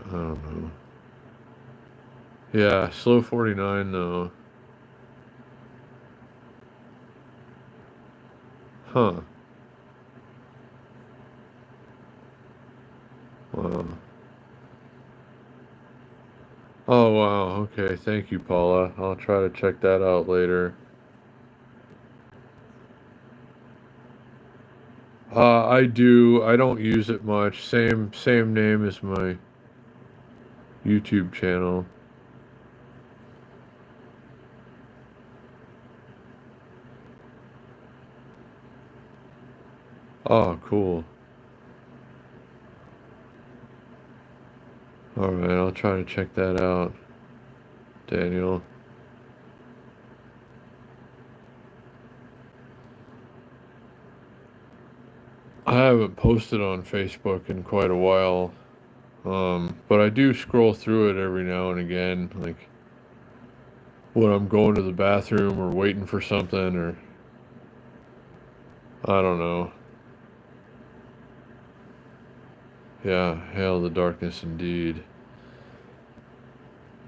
I don't know. Yeah, Slow 49 though. Huh. Wow. Oh wow. Okay. Thank you, Paula. I'll try to check that out later. I do. I don't use it much. Same name as my YouTube channel. Oh, cool. All right. I'll try to check that out, Daniel. I haven't posted on Facebook in quite a while. But I do scroll through it every now and again, like when I'm going to the bathroom or waiting for something, or I don't know. Yeah, hail the darkness indeed.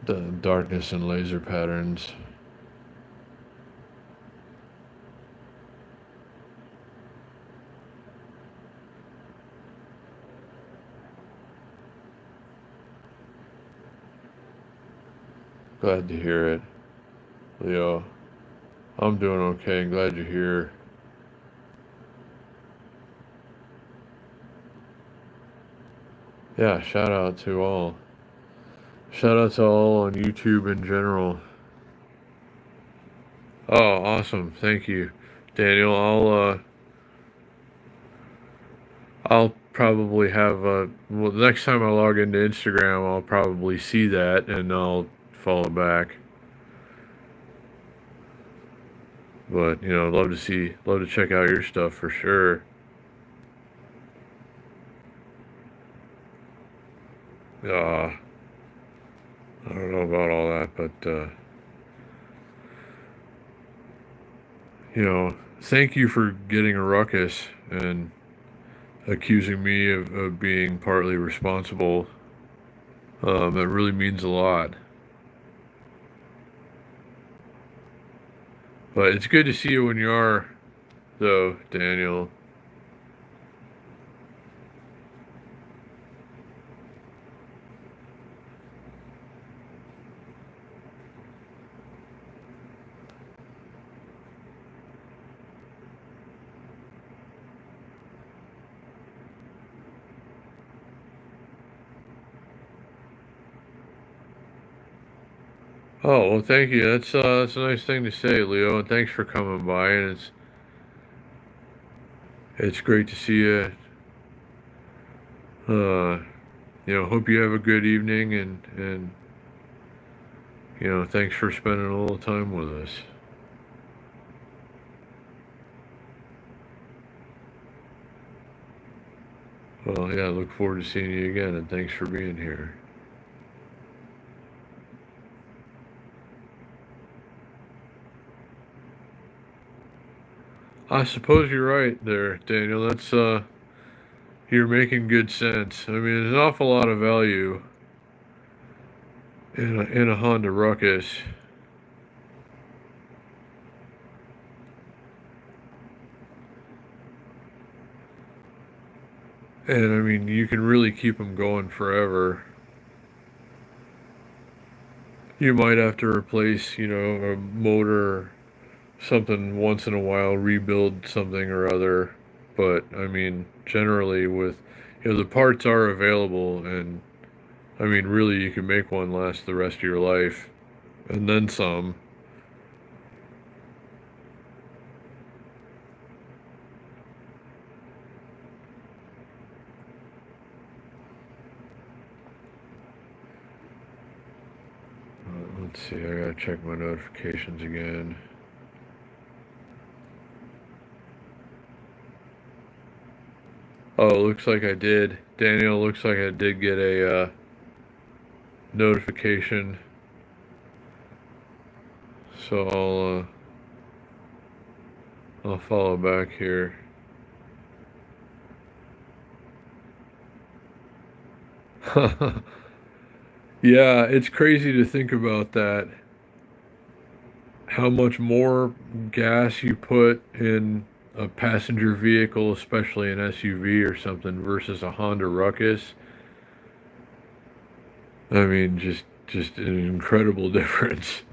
The darkness and laser patterns. Glad to hear it, Leo. I'm doing okay. Glad you're here. Yeah, shout out to all. Shout out to all on YouTube in general. Oh, awesome. Thank you, Daniel. I'll probably have well, the next time I log into Instagram, I'll probably see that and I'll follow back. But love to check out your stuff for sure. Uh, I don't know about all that, but thank you for getting a ruckus and accusing me of being partly responsible. That really means a lot. But it's good to see you when you are, though, Daniel. Oh well, thank you. That's a nice thing to say, Leo, and thanks for coming by. And it's great to see you. Uh, hope you have a good evening, and thanks for spending a little time with us. Well, yeah, look forward to seeing you again, and thanks for being here. I suppose you're right there, Daniel. You're making good sense. I mean, there's an awful lot of value in a Honda Ruckus. And I mean, you can really keep them going forever. You might have to replace, a motor, something once in a while, rebuild something or other. But I mean, generally, the parts are available, and I mean, really, you can make one last the rest of your life, and then some. Let's see, I gotta check my notifications again. Oh, looks like I did. Daniel, looks like I did get a notification. So I'll follow back here. Yeah, it's crazy to think about that. How much more gas you put in a passenger vehicle, especially an SUV or something, versus a Honda Ruckus. I mean, just an incredible difference.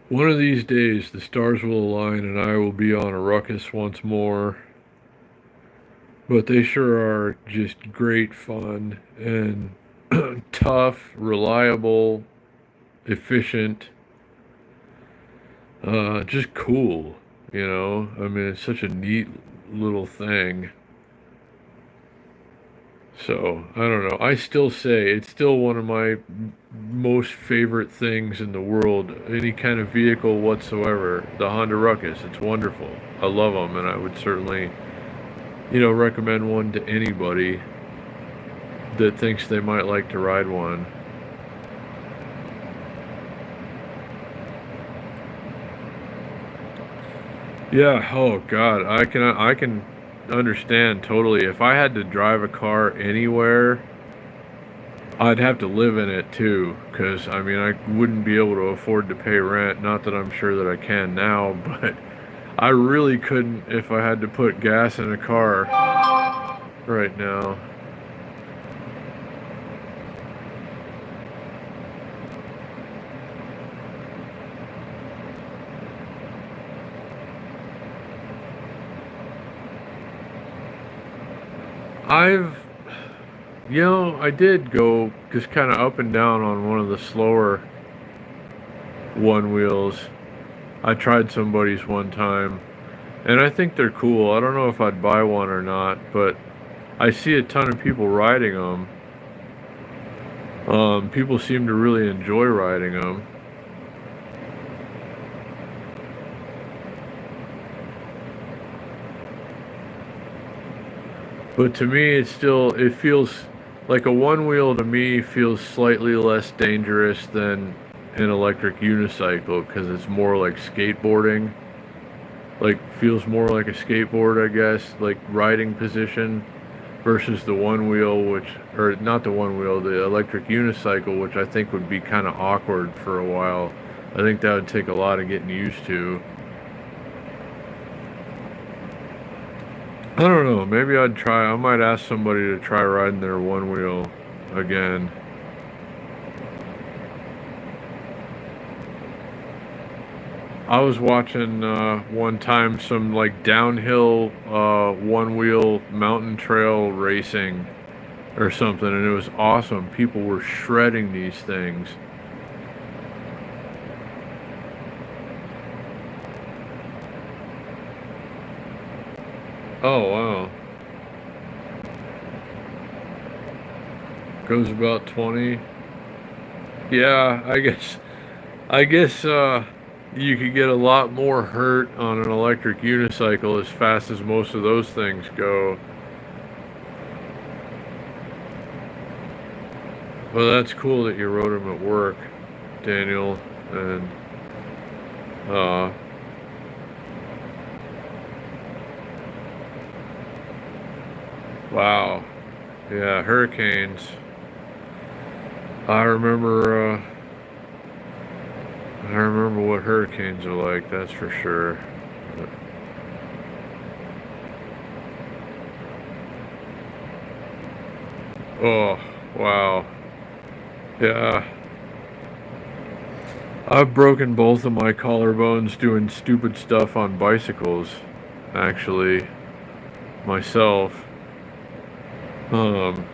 One of these days, the stars will align and I will be on a Ruckus once more. But they sure are just great fun and tough, reliable, efficient, just cool, I mean, it's such a neat little thing. So, I don't know. I still say it's still one of my most favorite things in the world. Any kind of vehicle whatsoever. The Honda Ruckus. It's wonderful. I love them, and I would certainly, recommend one to anybody that thinks they might like to ride one. Yeah, oh God, I can understand totally. If I had to drive a car anywhere, I'd have to live in it too, because I mean, I wouldn't be able to afford to pay rent. Not that I'm sure that I can now, but I really couldn't if I had to put gas in a car right now. I've, I did go just kind of up and down on one of the slower one wheels. I tried somebody's one time, and I think they're cool. I don't know if I'd buy one or not, but I see a ton of people riding them. People seem to really enjoy riding them. But to me, it feels like a one wheel to me feels slightly less dangerous than an electric unicycle because it's more like skateboarding. Like, feels more like a skateboard, I guess, like riding position versus the one wheel, or not the one wheel, the electric unicycle, which I think would be kind of awkward for a while. I think that would take a lot of getting used to. I don't know. Maybe I'd try. I might ask somebody to try riding their one wheel again. I was watching one time some like downhill one wheel mountain trail racing or something, and it was awesome. People were shredding these things. Oh wow. Goes about 20. Yeah, I guess You could get a lot more hurt on an electric unicycle as fast as most of those things go. Well, that's cool that you rode them at work, Daniel, and uh, wow, yeah, hurricanes. I remember, I remember what hurricanes are like. That's for sure. But, oh, wow, yeah. I've broken both of my collarbones doing stupid stuff on bicycles, actually, myself. Um,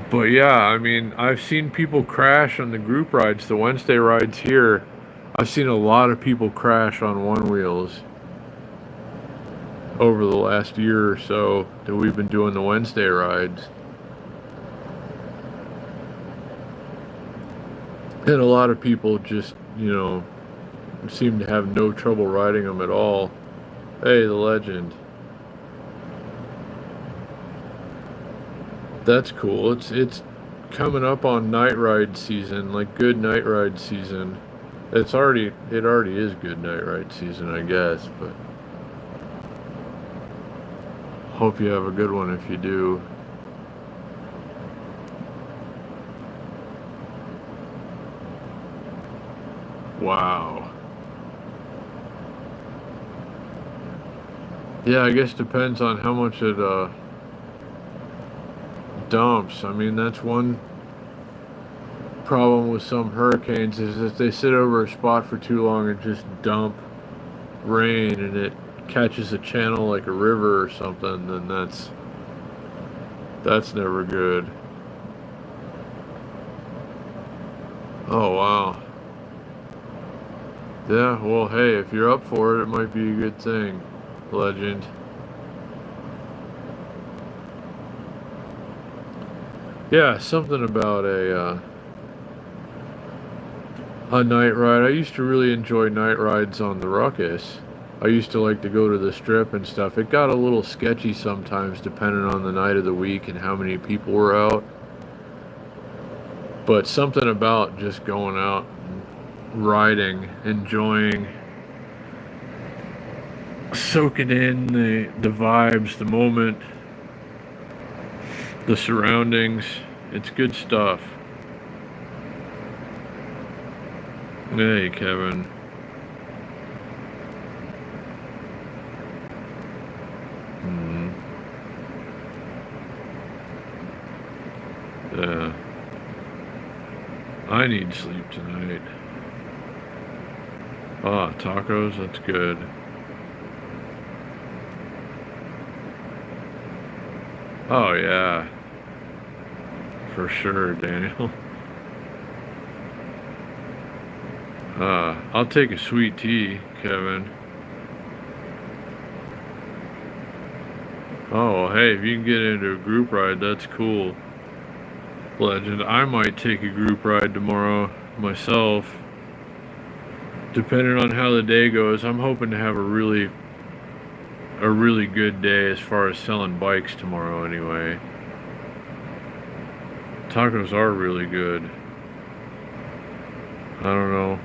but yeah, I mean, I've seen people crash on the group rides, the Wednesday rides here. I've seen a lot of people crash on one wheels over the last year or so that we've been doing the Wednesday rides. And a lot of people just, seem to have no trouble riding them at all. Hey, the legend. That's cool. It's coming up on night ride season, like good night ride season. It already is good night ride season, I guess, but hope you have a good one if you do. Wow. Yeah, I guess depends on how much it dumps. I mean, that's one problem with some hurricanes is if they sit over a spot for too long and just dump rain and it catches a channel like a river or something, then that's never good. Oh wow. Yeah, well hey, if you're up for it, it might be a good thing, legend. Yeah, something about a night ride. I used to really enjoy night rides on the Ruckus. I used to like to go to the strip and stuff. It got a little sketchy sometimes depending on the night of the week and how many people were out. But something about just going out and riding, enjoying, soaking in the vibes, the moment, the surroundings. It's good stuff. Hey, Kevin. Mm, yeah. I need sleep tonight. Ah, tacos, that's good. Oh, yeah, for sure, Daniel. I'll take a sweet tea, Kevin. Oh, well, hey, if you can get into a group ride, that's cool. Legend. I might take a group ride tomorrow myself, depending on how the day goes. I'm hoping to have a really good day as far as selling bikes tomorrow anyway. Tacos are really good. I don't know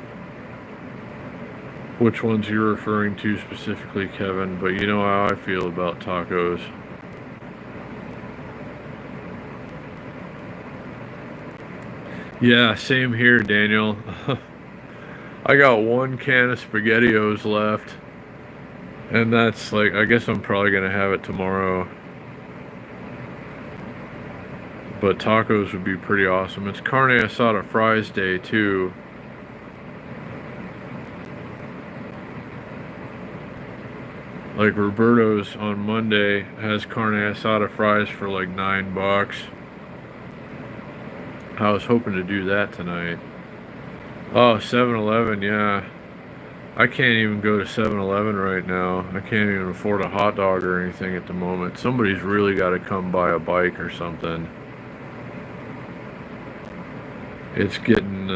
which ones you're referring to specifically, Kevin, but you know how I feel about tacos. Yeah, same here, Daniel. I got one can of SpaghettiOs left, and that's like, I guess I'm probably gonna have it tomorrow. But tacos would be pretty awesome. It's carne asada fries day too. Like Roberto's on Monday has carne asada fries for like $9. I was hoping to do that tonight. Oh, 7-Eleven, yeah. I can't even go to 7-Eleven right now. I can't even afford a hot dog or anything at the moment. Somebody's really got to come buy a bike or something. It's getting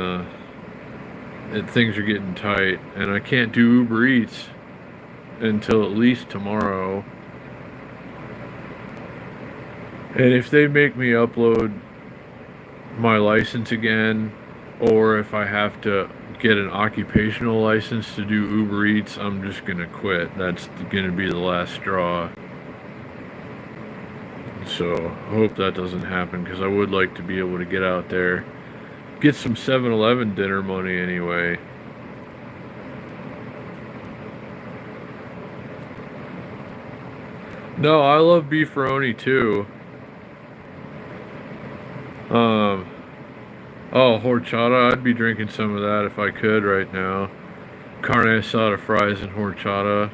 things are getting tight, and I can't do Uber Eats until at least tomorrow. And if they make me upload my license again, or if I have to get an occupational license to do Uber Eats, I'm just gonna quit. That's gonna be the last straw. So I hope that doesn't happen, because I would like to be able to get out there, get some 7-Eleven dinner money anyway. No, I love beefaroni too. Um, oh, horchata, I'd be drinking some of that if I could right now. Carne asada fries and horchata.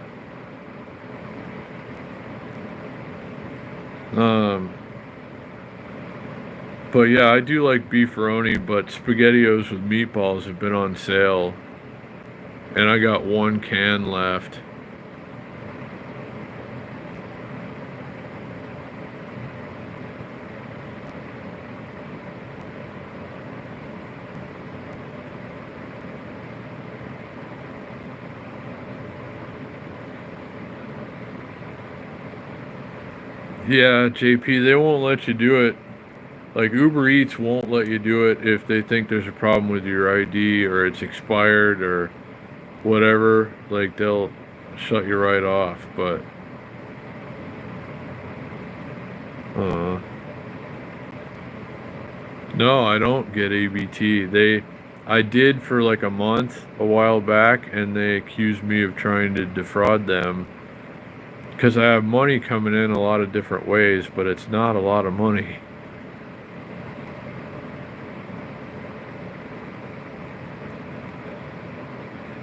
Um, but yeah, I do like beefaroni, but SpaghettiOs with meatballs have been on sale, and I got one can left. Yeah, JP, they won't let you do it. Like, Uber Eats won't let you do it if they think there's a problem with your ID or it's expired or whatever. Like, they'll shut you right off. But uh, no, I don't get ABT. I did for like a month a while back, and they accused me of trying to defraud them, because I have money coming in a lot of different ways, but it's not a lot of money.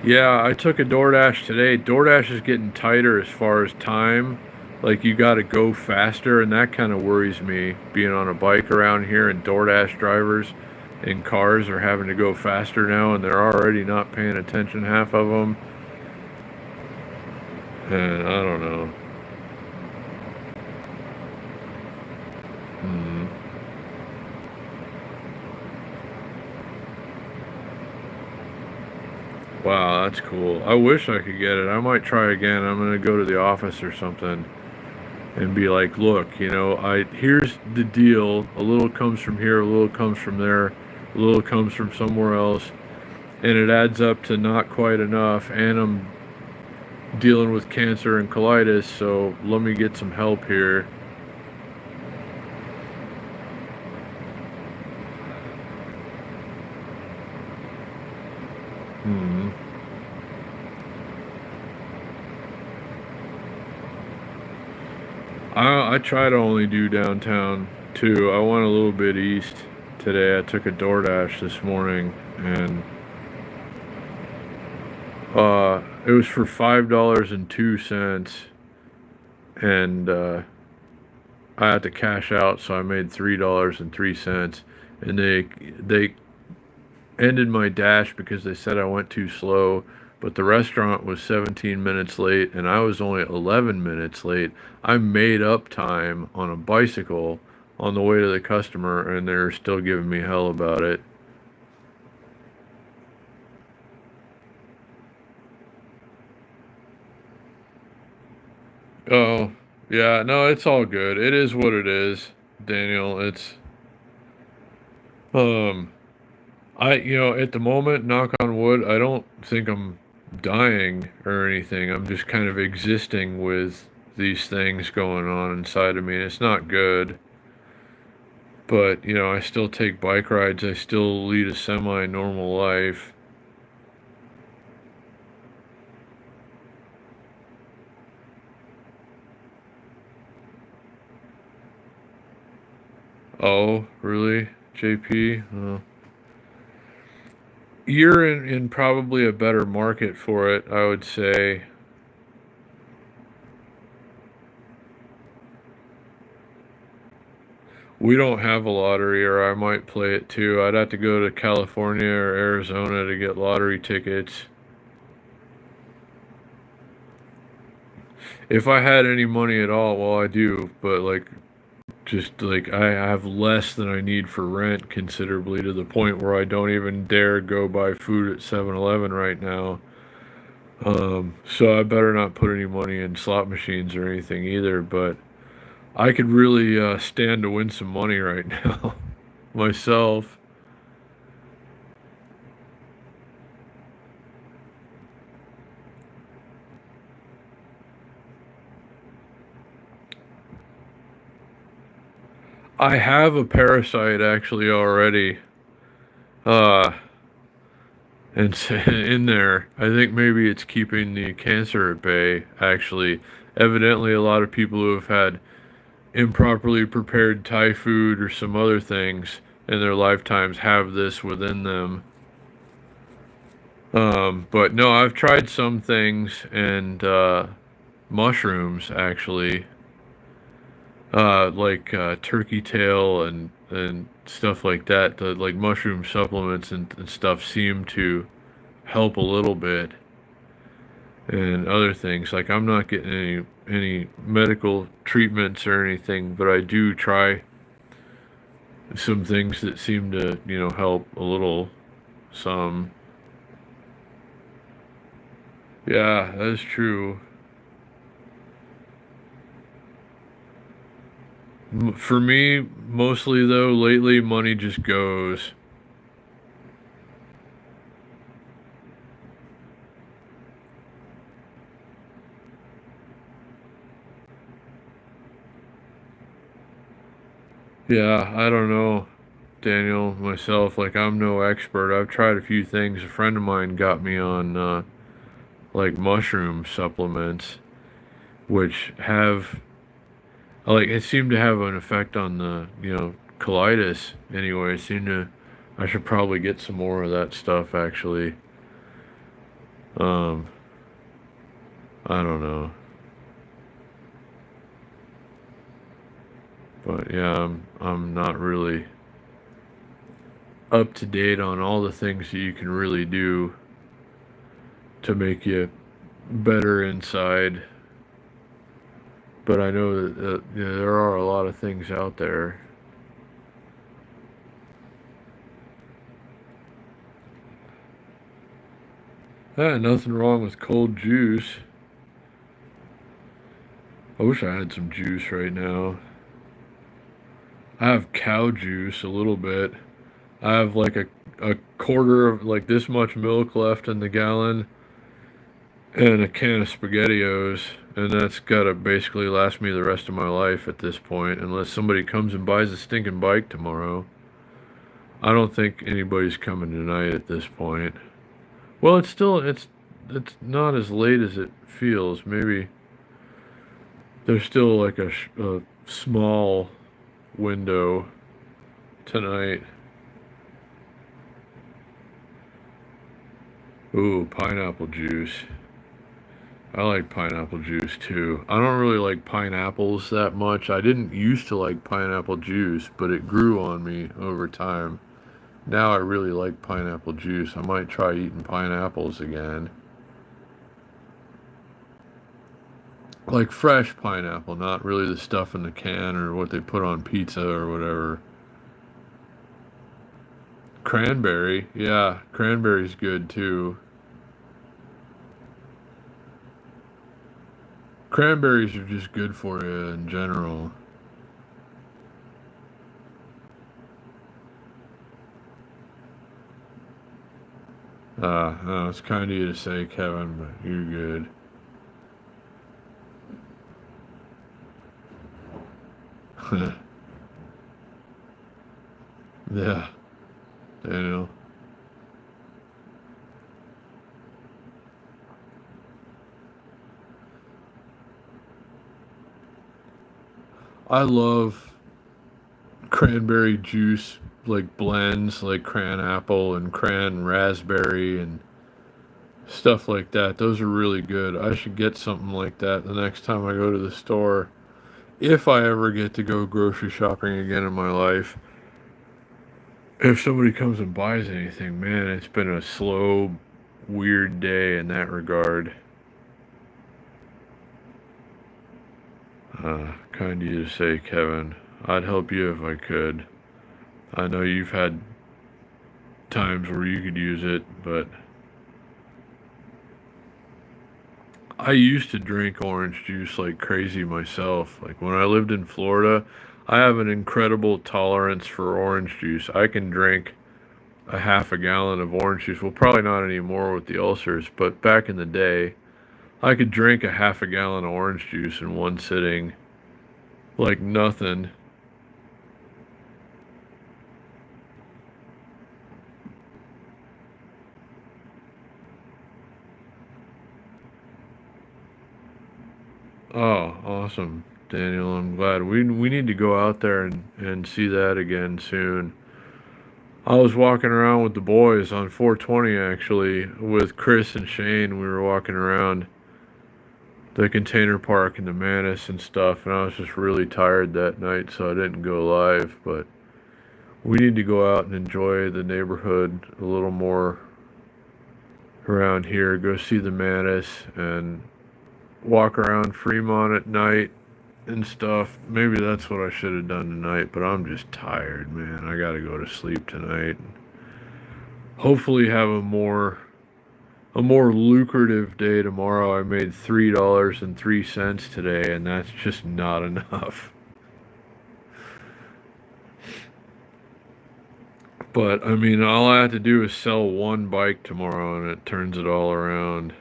Yeah, I took a DoorDash today. DoorDash is getting tighter as far as time. Like, you got to go faster, and that kind of worries me, being on a bike around here, and DoorDash drivers in cars are having to go faster now, and they're already not paying attention, half of them. And I don't know. Hmm. Wow, that's cool. I wish I could get it. I might try again. I'm gonna go to the office or something and be like, look, I here's the deal. A little comes from here, a little comes from there, a little comes from somewhere else, and it adds up to not quite enough. And I'm dealing with cancer and colitis, so let me get some help here. Hmm. I try to only do downtown too. I went a little bit east today. I took a DoorDash this morning, and it was for $5.02, and I had to cash out, so I made $3.03, and they ended my dash because they said I went too slow. But the restaurant was 17 minutes late, and I was only 11 minutes late. I made up time on a bicycle on the way to the customer, and they're still giving me hell about it. Oh, yeah, no, it's all good. It is what it is, Daniel. Um, at the moment, knock on wood, I don't think I'm dying or anything. I'm just kind of existing with these things going on inside of me. And it's not good. But, I still take bike rides. I still lead a semi-normal life. Oh, really, JP? You're in probably a better market for it, I would say. We don't have a lottery, or I might play it too. I'd have to go to California or Arizona to get lottery tickets. If I had any money at all, well, I do, but like Just like I have less than I need for rent considerably, to the point where I don't even dare go buy food at 7-Eleven right now. So I better not put any money in slot machines or anything either, but I could really stand to win some money right now myself. I have a parasite actually already. Uh, and in there, I think maybe it's keeping the cancer at bay, actually. Evidently, a lot of people who have had improperly prepared Thai food or some other things in their lifetimes have this within them. But no, I've tried some things, and mushrooms actually, like turkey tail and stuff like that. The like mushroom supplements and stuff seem to help a little bit, and other things. Like I'm not getting any medical treatments or anything, but I do try some things that seem to, help a little. Some. Yeah, that is true. For me, mostly though, lately money just goes. Yeah, I don't know, Daniel, myself, like I'm no expert. I've tried a few things. A friend of mine got me on like mushroom supplements, which have like it seemed to have an effect on the, colitis anyway. It seemed to I should probably get some more of that stuff actually. Um, I don't know. But yeah, I'm not really up to date on all the things that you can really do to make you better inside. But I know that there are a lot of things out there. Nothing wrong with cold juice. I wish I had some juice right now. I have cow juice a little bit. I have like a quarter of like this much milk left in the gallon, and a can of SpaghettiOs, and that's gotta basically last me the rest of my life at this point, unless somebody comes and buys a stinking bike tomorrow. I don't think anybody's coming tonight at this point. Well, it's not as late as it feels. Maybe there's still like a small window tonight. Ooh, pineapple juice. I like pineapple juice too. I don't really like pineapples that much. I didn't used to like pineapple juice, but it grew on me over time. Now I really like pineapple juice. I might try eating pineapples again. Like fresh pineapple, not really the stuff in the can or what they put on pizza or whatever. Cranberry, yeah, cranberry's good too. Cranberries are just good for you in general. No, it's kind of you to say, Kevin, but you're good. Yeah, Daniel. I love cranberry juice, like blends, like cran apple and cran raspberry and stuff like that. Those are really good. I should get something like that the next time I go to the store. If I ever get to go grocery shopping again in my life. If somebody comes and buys anything, man, it's been a slow, weird day in that regard. Kind of you to say, Kevin. I'd help you if I could. I know you've had times where you could use it, but I used to drink orange juice like crazy myself. Like when I lived in Florida, I have an incredible tolerance for orange juice. I can drink a half a gallon of orange juice. Well, probably not anymore with the ulcers, but back in the day, I could drink a half a gallon of orange juice in one sitting like nothing. Oh, awesome, Daniel. I'm glad. We need to go out there and see that again soon. I was walking around with the boys on 420 actually with Chris and Shane. We were walking around the container park and the Manus and stuff, and I was just really tired that night, so I didn't go live. But we need to go out and enjoy the neighborhood a little more around here. Go see the Manus and walk around Fremont at night and stuff. Maybe that's what I should have done tonight, but I'm just tired, man. I gotta go to sleep tonight. Hopefully have a more lucrative day tomorrow. I made $3.03 today, and that's just not enough. But I mean, all I have to do is sell one bike tomorrow, and it turns it all around.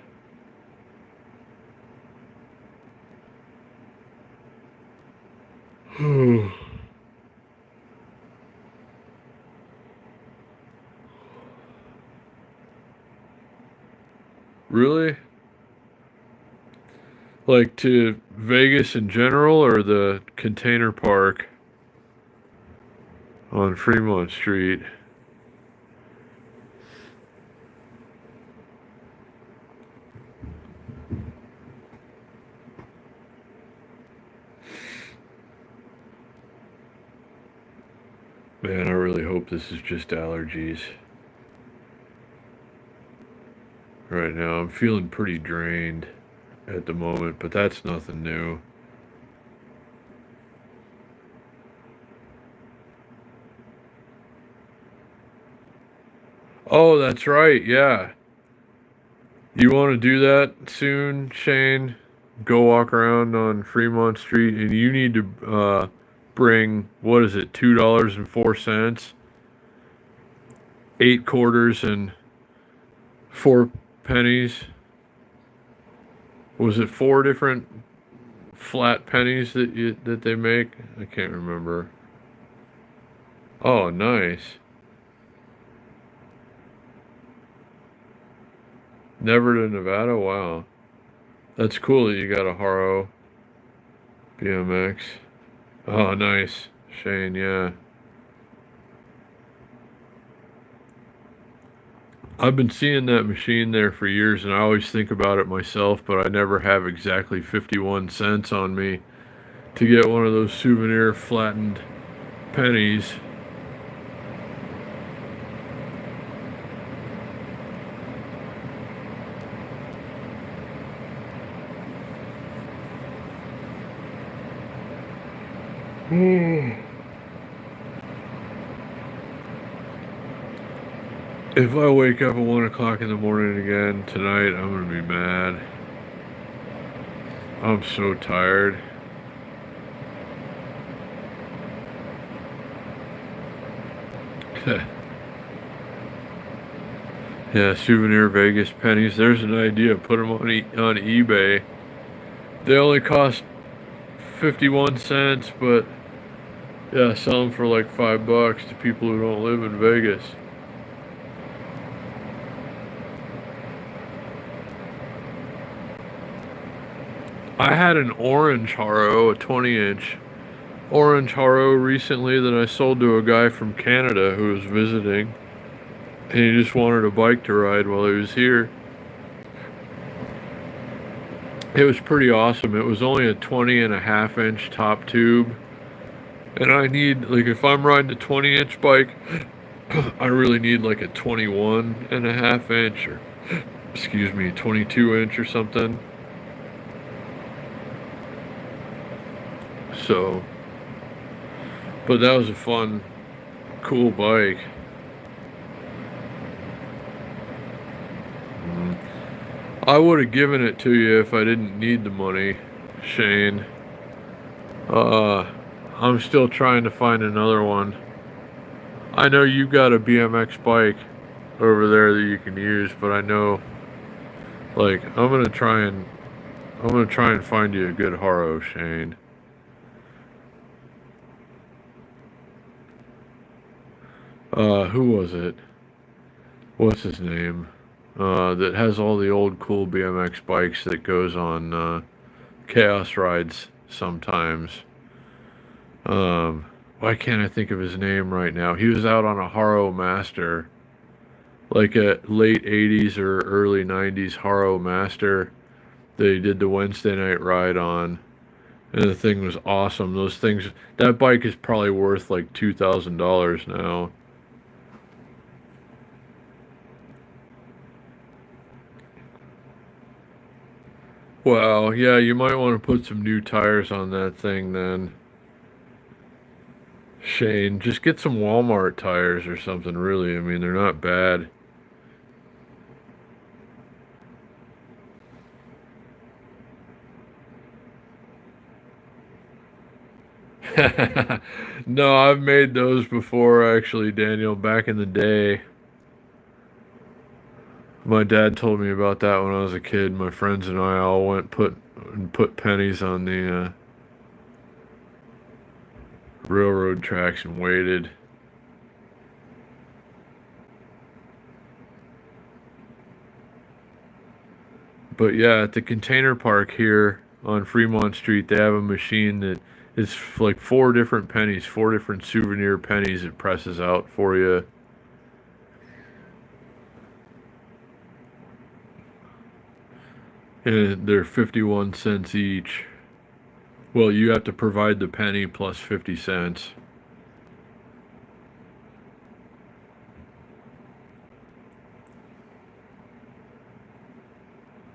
Really? Like to Vegas in general, or the container park on Fremont Street? Man, I really hope this is just allergies. Right now, I'm feeling pretty drained at the moment, but that's nothing new. Oh, that's right. Yeah. You want to do that soon, Shane? Go walk around on Fremont Street, and you need to bring, what is it, $2.04, 8 quarters, and 4 pennies. Was it 4 different flat pennies that they make? I can't remember. Oh, nice. Never to Nevada. Wow, that's cool that you got a Haro BMX. Oh, nice, Shane. Yeah, I've been seeing that machine there for years, and I always think about it myself, but I never have exactly 51 cents on me to get one of those souvenir flattened pennies. If I wake up at 1 o'clock in the morning again tonight, I'm gonna be mad. I'm so tired. Yeah, souvenir Vegas pennies. There's an idea. Put them on eBay. They only cost 51 cents, but yeah, sell them for like $5 to people who don't live in Vegas. I had an orange Haro, a 20-inch orange Haro recently that I sold to a guy from Canada who was visiting, and he just wanted a bike to ride while he was here. It was pretty awesome. It was only a 20.5-inch top tube, and I need, like, if I'm riding a 20-inch bike, I really need like a 21.5-inch, or excuse me, 22-inch or something. So But that was a fun, cool bike. I would have given it to you if I didn't need the money, Shane. Uh, I'm still trying to find another one. I know you got a BMX bike over there that you can use, but I know, like, I'm gonna try and find you a good Haro, Shane. Who was it? What's his name? That has all the old cool BMX bikes that goes on chaos rides sometimes. Why can't I think of his name right now? He was out on a Haro Master, like a late 80s or early 90s Haro Master. They did the Wednesday night ride on, and the thing was awesome. Those things, that bike is probably worth like $2,000 now. Wow, yeah, you might want to put some new tires on that thing then. Shane, just get some Walmart tires or something, really. I mean, they're not bad. No, I've made those before, actually, Daniel, back in the day. My dad told me about that when I was a kid. My friends and I all went put pennies on the railroad tracks and waited. But yeah, at the container park here on Fremont Street, they have a machine that is like four different pennies, four different souvenir pennies it presses out for you. And they're 51 cents each. Well, you have to provide the penny plus 50 cents.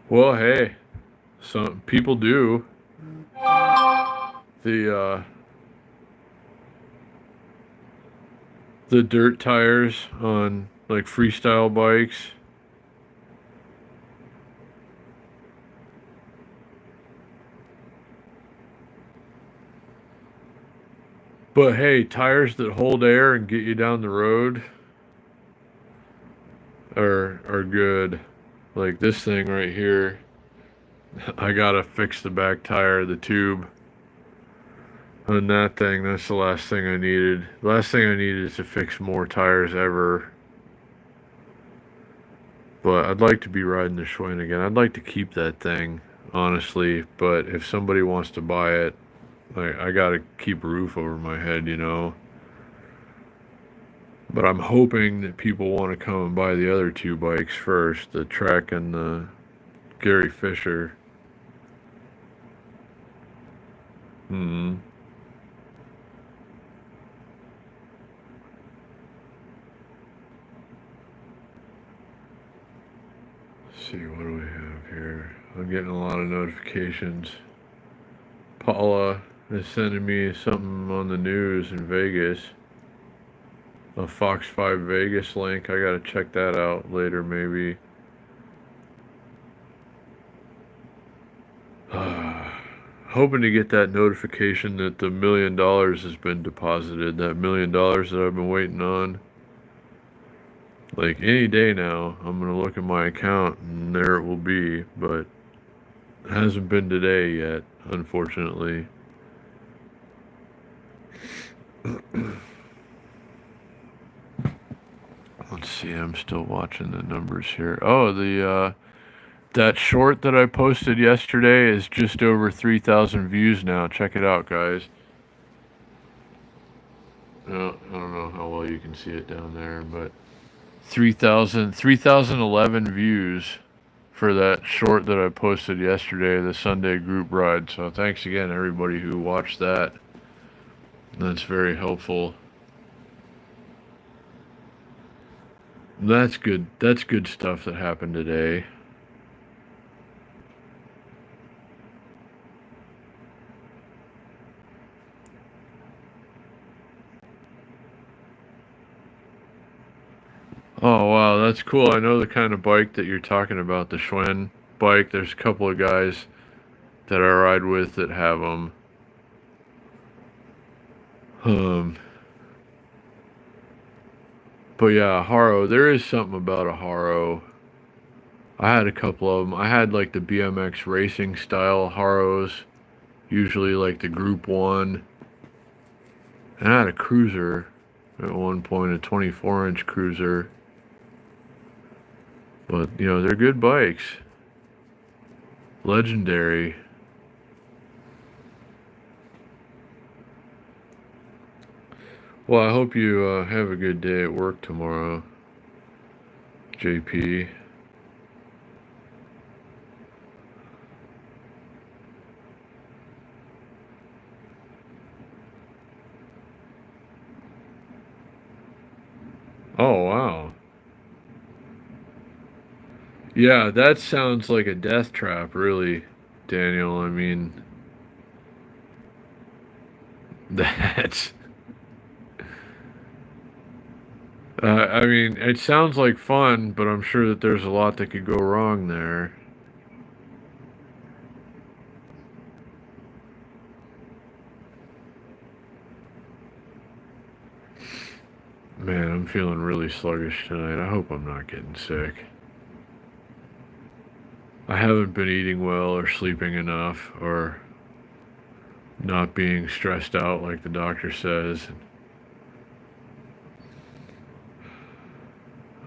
Well, hey, some people do. The the dirt tires on like freestyle bikes. But hey, tires that hold air and get you down the road are good. Like this thing right here. I gotta fix the back tire, the tube on that thing. That's the last thing I needed. The last thing I needed is to fix more tires ever. But I'd like to be riding the Schwinn again. I'd like to keep that thing, honestly. But if somebody wants to buy it, I gotta keep a roof over my head, you know. But I'm hoping that people want to come and buy the other two bikes first, the Trek and the Gary Fisher. Hmm. Let's see, what do we have here? I'm getting a lot of notifications. Paula is sending me something on the news in Vegas. A Fox 5 Vegas link. I gotta check that out later, maybe. Hoping to get that notification that the $1 million has been deposited. That $1 million that I've been waiting on. Like any day now, I'm gonna look at my account and there it will be, but it hasn't been today yet, unfortunately. Let's see, I'm still watching the numbers here. Oh, the that short that I posted yesterday is just over 3,000 views now. Check it out, guys. I don't know how well you can see it down there, but 3,011 views for that short that I posted yesterday, the Sunday group ride. So thanks again, everybody who watched that. That's very helpful. That's good. That's good stuff that happened today. that's cool. I know the kind of bike that you're talking about, the Schwinn bike. There's a couple of guys that I ride with that have them. Um, but yeah, Haro. There is something about a Haro. I had a couple of them. I had like the BMX racing style Haros, usually like the Group 1. And I had a cruiser at one point, a 24-inch cruiser. But, you know, they're good bikes. Legendary. Well, I hope you have a good day at work tomorrow, JP. Oh, wow. Yeah, that sounds like a death trap, really, Daniel. I mean, that's. I mean, it sounds like fun, but I'm sure that there's a lot that could go wrong there. Man, I'm feeling really sluggish tonight. I hope I'm not getting sick. I haven't been eating well or sleeping enough or not being stressed out like the doctor says.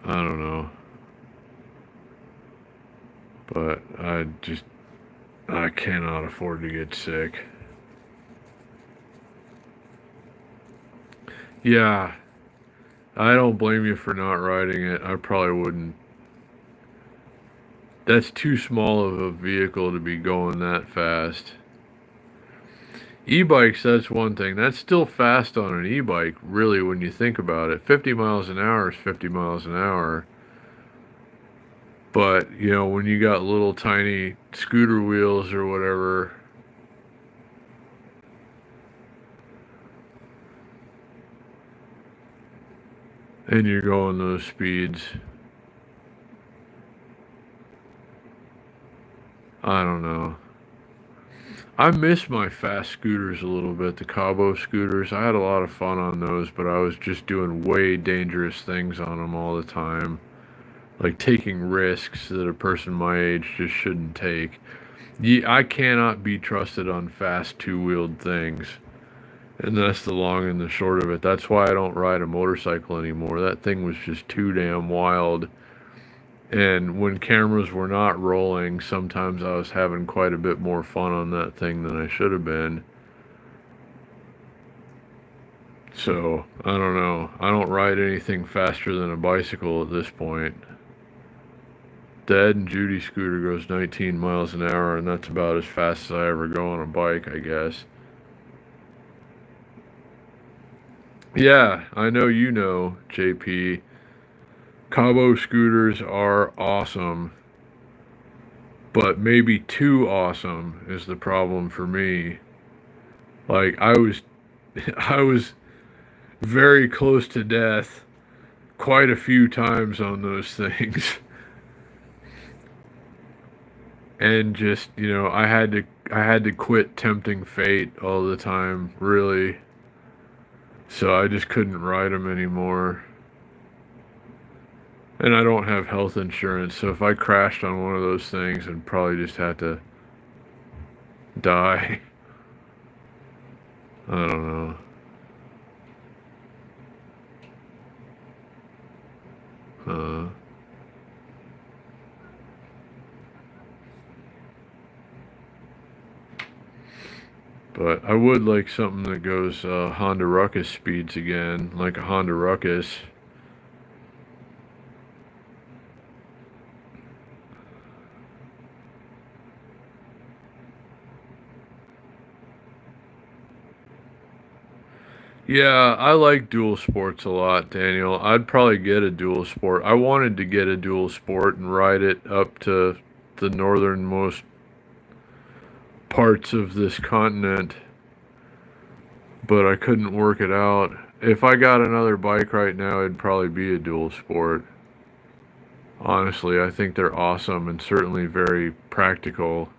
I don't know. But I cannot afford to get sick. Yeah, I don't blame you for not riding it. I probably wouldn't. That's too small of a vehicle to be going that fast. E-bikes, that's one thing. That's still fast on an e-bike, really, when you think about it. 50 miles an hour is 50 miles an hour. But, you know, when you got little tiny scooter wheels or whatever, and you're going those speeds, I don't know. I miss my fast scooters a little bit, the Cabo scooters. I had a lot of fun on those, but I was just doing way dangerous things on them all the time. Like taking risks that a person my age just shouldn't take. I cannot be trusted on fast two-wheeled things. And that's the long and the short of it. That's why I don't ride a motorcycle anymore. That thing was just too damn wild. And when cameras were not rolling, sometimes I was having quite a bit more fun on that thing than I should have been. So, I don't know. I don't ride anything faster than a bicycle at this point. The Ed and Judy scooter goes 19 miles an hour, and that's about as fast as I ever go on a bike, I guess. Yeah, I know you know, JP. Cabo scooters are awesome, but maybe too awesome is the problem for me. Like I was very close to death quite a few times on those things. And just, you know, I had to quit tempting fate all the time, really. So I just couldn't ride them anymore. And I don't have health insurance, so if I crashed on one of those things, I'd probably just have to die. I don't know. Uh, but I would like something that goes Honda Ruckus speeds again, like a Honda Ruckus. Yeah, I like dual sports a lot, Daniel. I'd probably get a dual sport. I wanted to get a dual sport and ride it up to the northernmost parts of this continent, but I couldn't work it out. If I got another bike right now, it'd probably be a dual sport. Honestly, I think they're awesome and certainly very practical.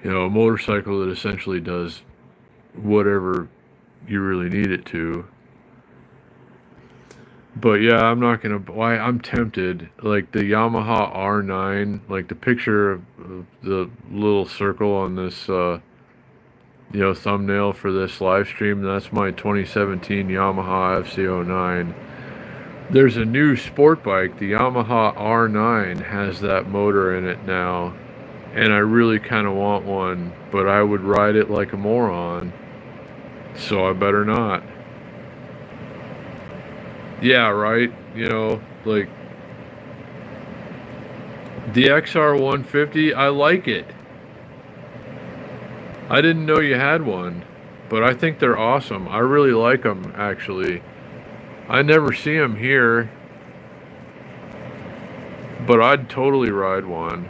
You know, a motorcycle that essentially does whatever you really need it to. But yeah, I'm not gonna. Why I'm tempted. Like the Yamaha R9, like the picture of the little circle on this, thumbnail for this live stream. That's my 2017 Yamaha FZ09. There's a new sport bike, the Yamaha R9, has that motor in it now, and I really kind of want one, but I would ride it like a moron, so I better not. Yeah, right. Like the XR150, I like it. I didn't know you had one, but I think they're awesome. I really like them, actually. I never see them here, but I'd totally ride one.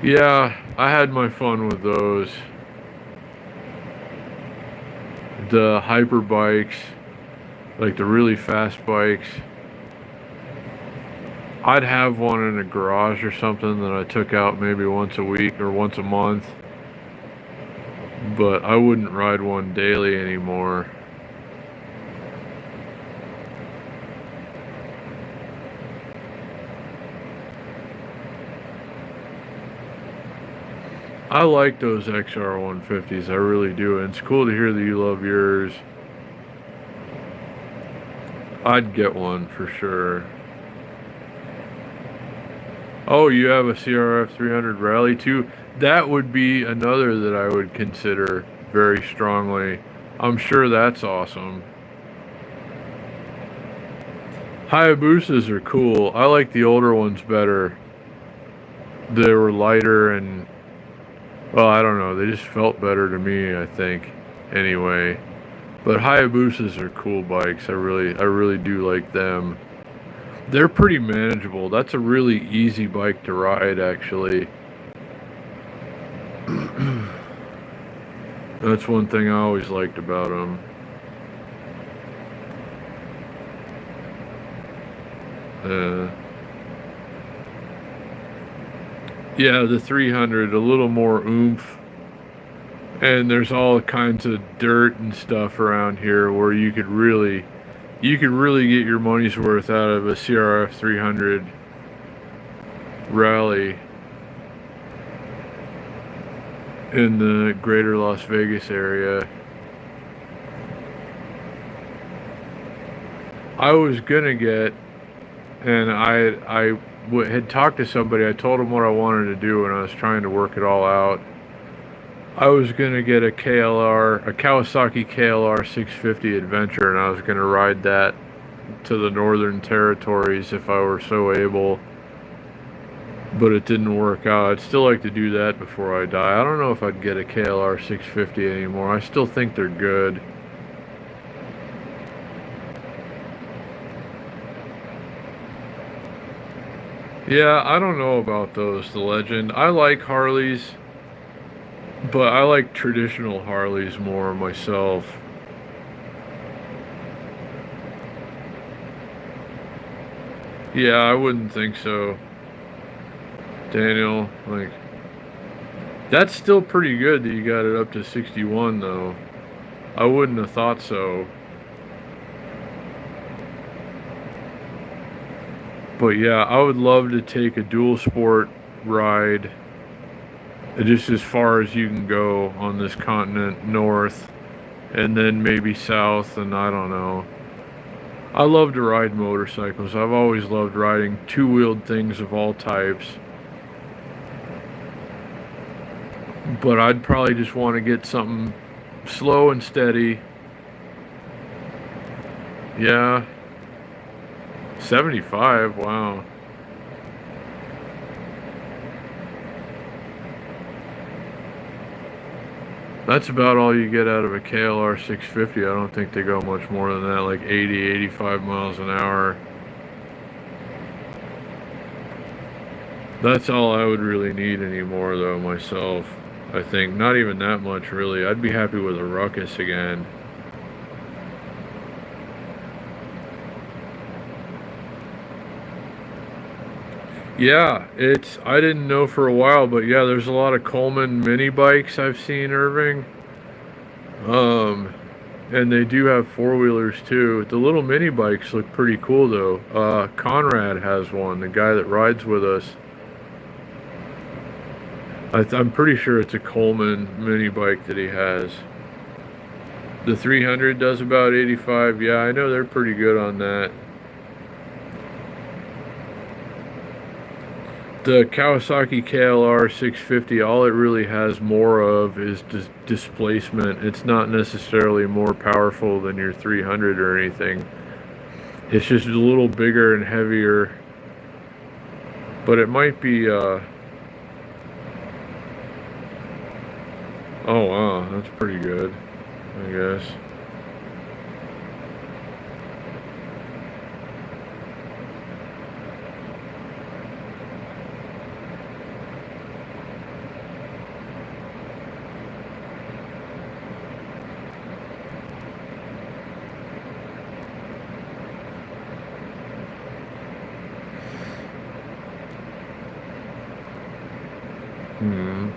Yeah, I had my fun with those. The hyper bikes, like the really fast bikes. I'd have one in a garage or something that I took out maybe once a week or once a month, but I wouldn't ride one daily anymore. I like those XR150s, I really do, and it's cool to hear that you love yours. I'd get one for sure. Oh, you have a CRF 300 Rally too? That would be another that I would consider very strongly. I'm sure that's awesome. Hayabusas are cool. I like the older ones better. They were lighter and, well, I don't know. They just felt better to me, I think. Anyway, but Hayabusas are cool bikes. I really do like them. They're pretty manageable. That's a really easy bike to ride, actually. That's one thing I always liked about them. Yeah, the 300, a little more oomph. And there's all kinds of dirt and stuff around here where you could really get your money's worth out of a CRF 300 Rally in the greater Las Vegas area. I was gonna get, and I had talked to somebody. I told them what I wanted to do, and I was trying to work it all out. I was gonna get a Kawasaki KLR 650 Adventure, and I was gonna ride that to the Northern Territories if I were so able. But it didn't work out. I'd still like to do that before I die. I don't know if I'd get a KLR 650 anymore. I still think they're good. Yeah, I don't know about those, the Legend. I like Harleys, but I like traditional Harleys more myself. Yeah, I wouldn't think so. Daniel, like, that's still pretty good that you got it up to 61, though. I wouldn't have thought so. But yeah, I would love to take a dual sport ride just as far as you can go on this continent, north, and then maybe south, and I don't know. I love to ride motorcycles. I've always loved riding two-wheeled things of all types. But I'd probably just want to get something slow and steady. Yeah. 75, wow. That's about all you get out of a KLR 650. I don't think they go much more than that, like 80, 85 miles an hour. That's all I would really need anymore, though, myself. I think not even that much, really. I'd be happy with a Ruckus again. Yeah, I didn't know for a while, but yeah, there's a lot of Coleman mini bikes I've seen, Irving. And they do have four-wheelers too. The little mini bikes look pretty cool though. Conrad has one, the guy that rides with us. I'm pretty sure it's a Coleman mini bike that he has. The 300 does about 85. Yeah, I know they're pretty good on that. The Kawasaki KLR 650, all it really has more of is displacement. It's not necessarily more powerful than your 300 or anything. It's just a little bigger and heavier. But it might be, oh wow, that's pretty good, I guess. Hmm.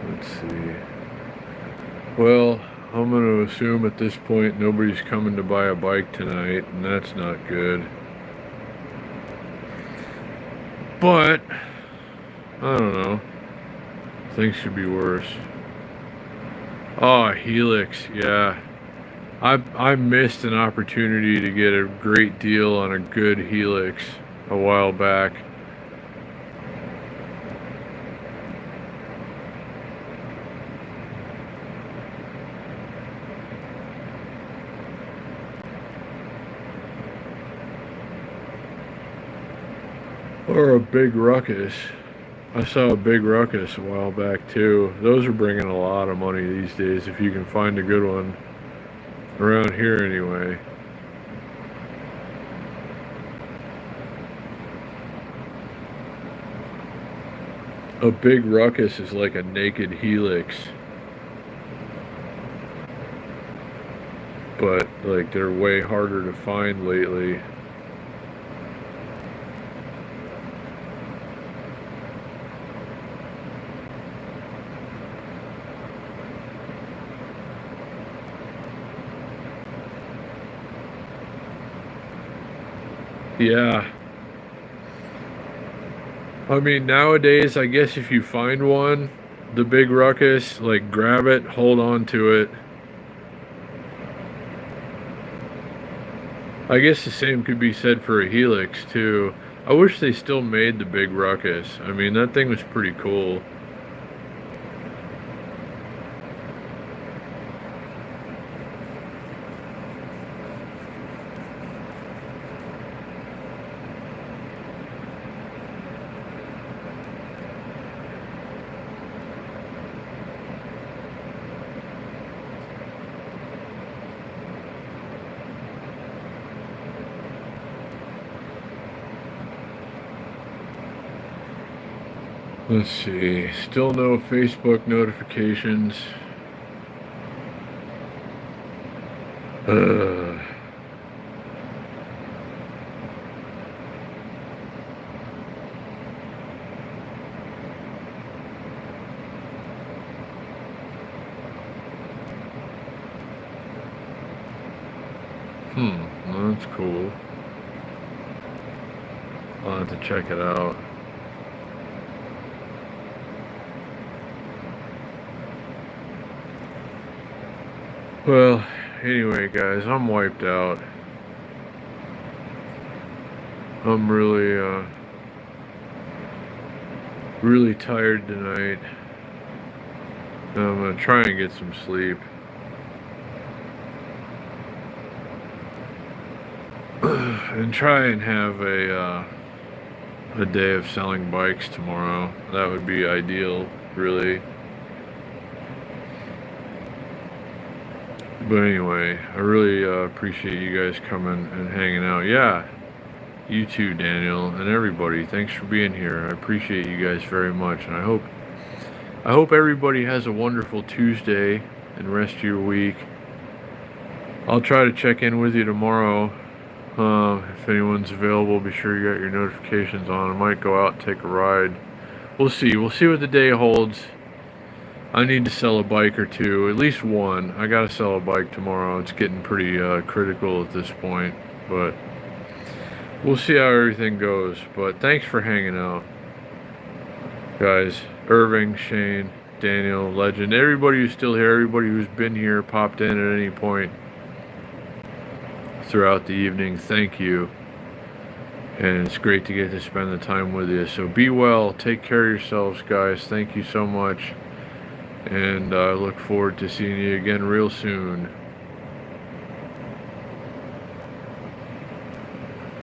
Let's see. Well, I'm going to assume at this point nobody's coming to buy a bike tonight, and that's not good. But, I don't know. Things should be worse. Oh, Helix, yeah. I missed an opportunity to get a great deal on a good Helix a while back. Or a big Ruckus. I saw a big Ruckus a while back too. Those are bringing a lot of money these days if you can find a good one. Around here anyway. A big Ruckus is like a naked Helix. But like they're way harder to find lately. Yeah. I mean, nowadays, I guess if you find one, the big Ruckus, like grab it, hold on to it. I guess the same could be said for a Helix too. I wish they still made the big Ruckus. I mean, that thing was pretty cool. Let's see. Still no Facebook notifications. Uh, well, that's cool. I'll have to check it out. Well, anyway, guys, I'm wiped out. I'm really tired tonight. I'm gonna try and get some sleep. And try and have a day of selling bikes tomorrow. That would be ideal, really. But anyway, I really appreciate you guys coming and hanging out. Yeah, you too, Daniel, and everybody. Thanks for being here. I appreciate you guys very much, and I hope everybody has a wonderful Tuesday and rest of your week. I'll try to check in with you tomorrow. If anyone's available, be sure you got your notifications on. I might go out and take a ride. We'll see. We'll see what the day holds. I need to sell a bike or two, at least one. I gotta sell a bike tomorrow. It's getting pretty critical at this point, but we'll see how everything goes. But thanks for hanging out, guys. Irving, Shane, Daniel, Legend, everybody who's still here, everybody who's been here, popped in at any point throughout the evening, thank you. And it's great to get to spend the time with you. So be well, take care of yourselves, guys. Thank you so much. And I look forward to seeing you again real soon.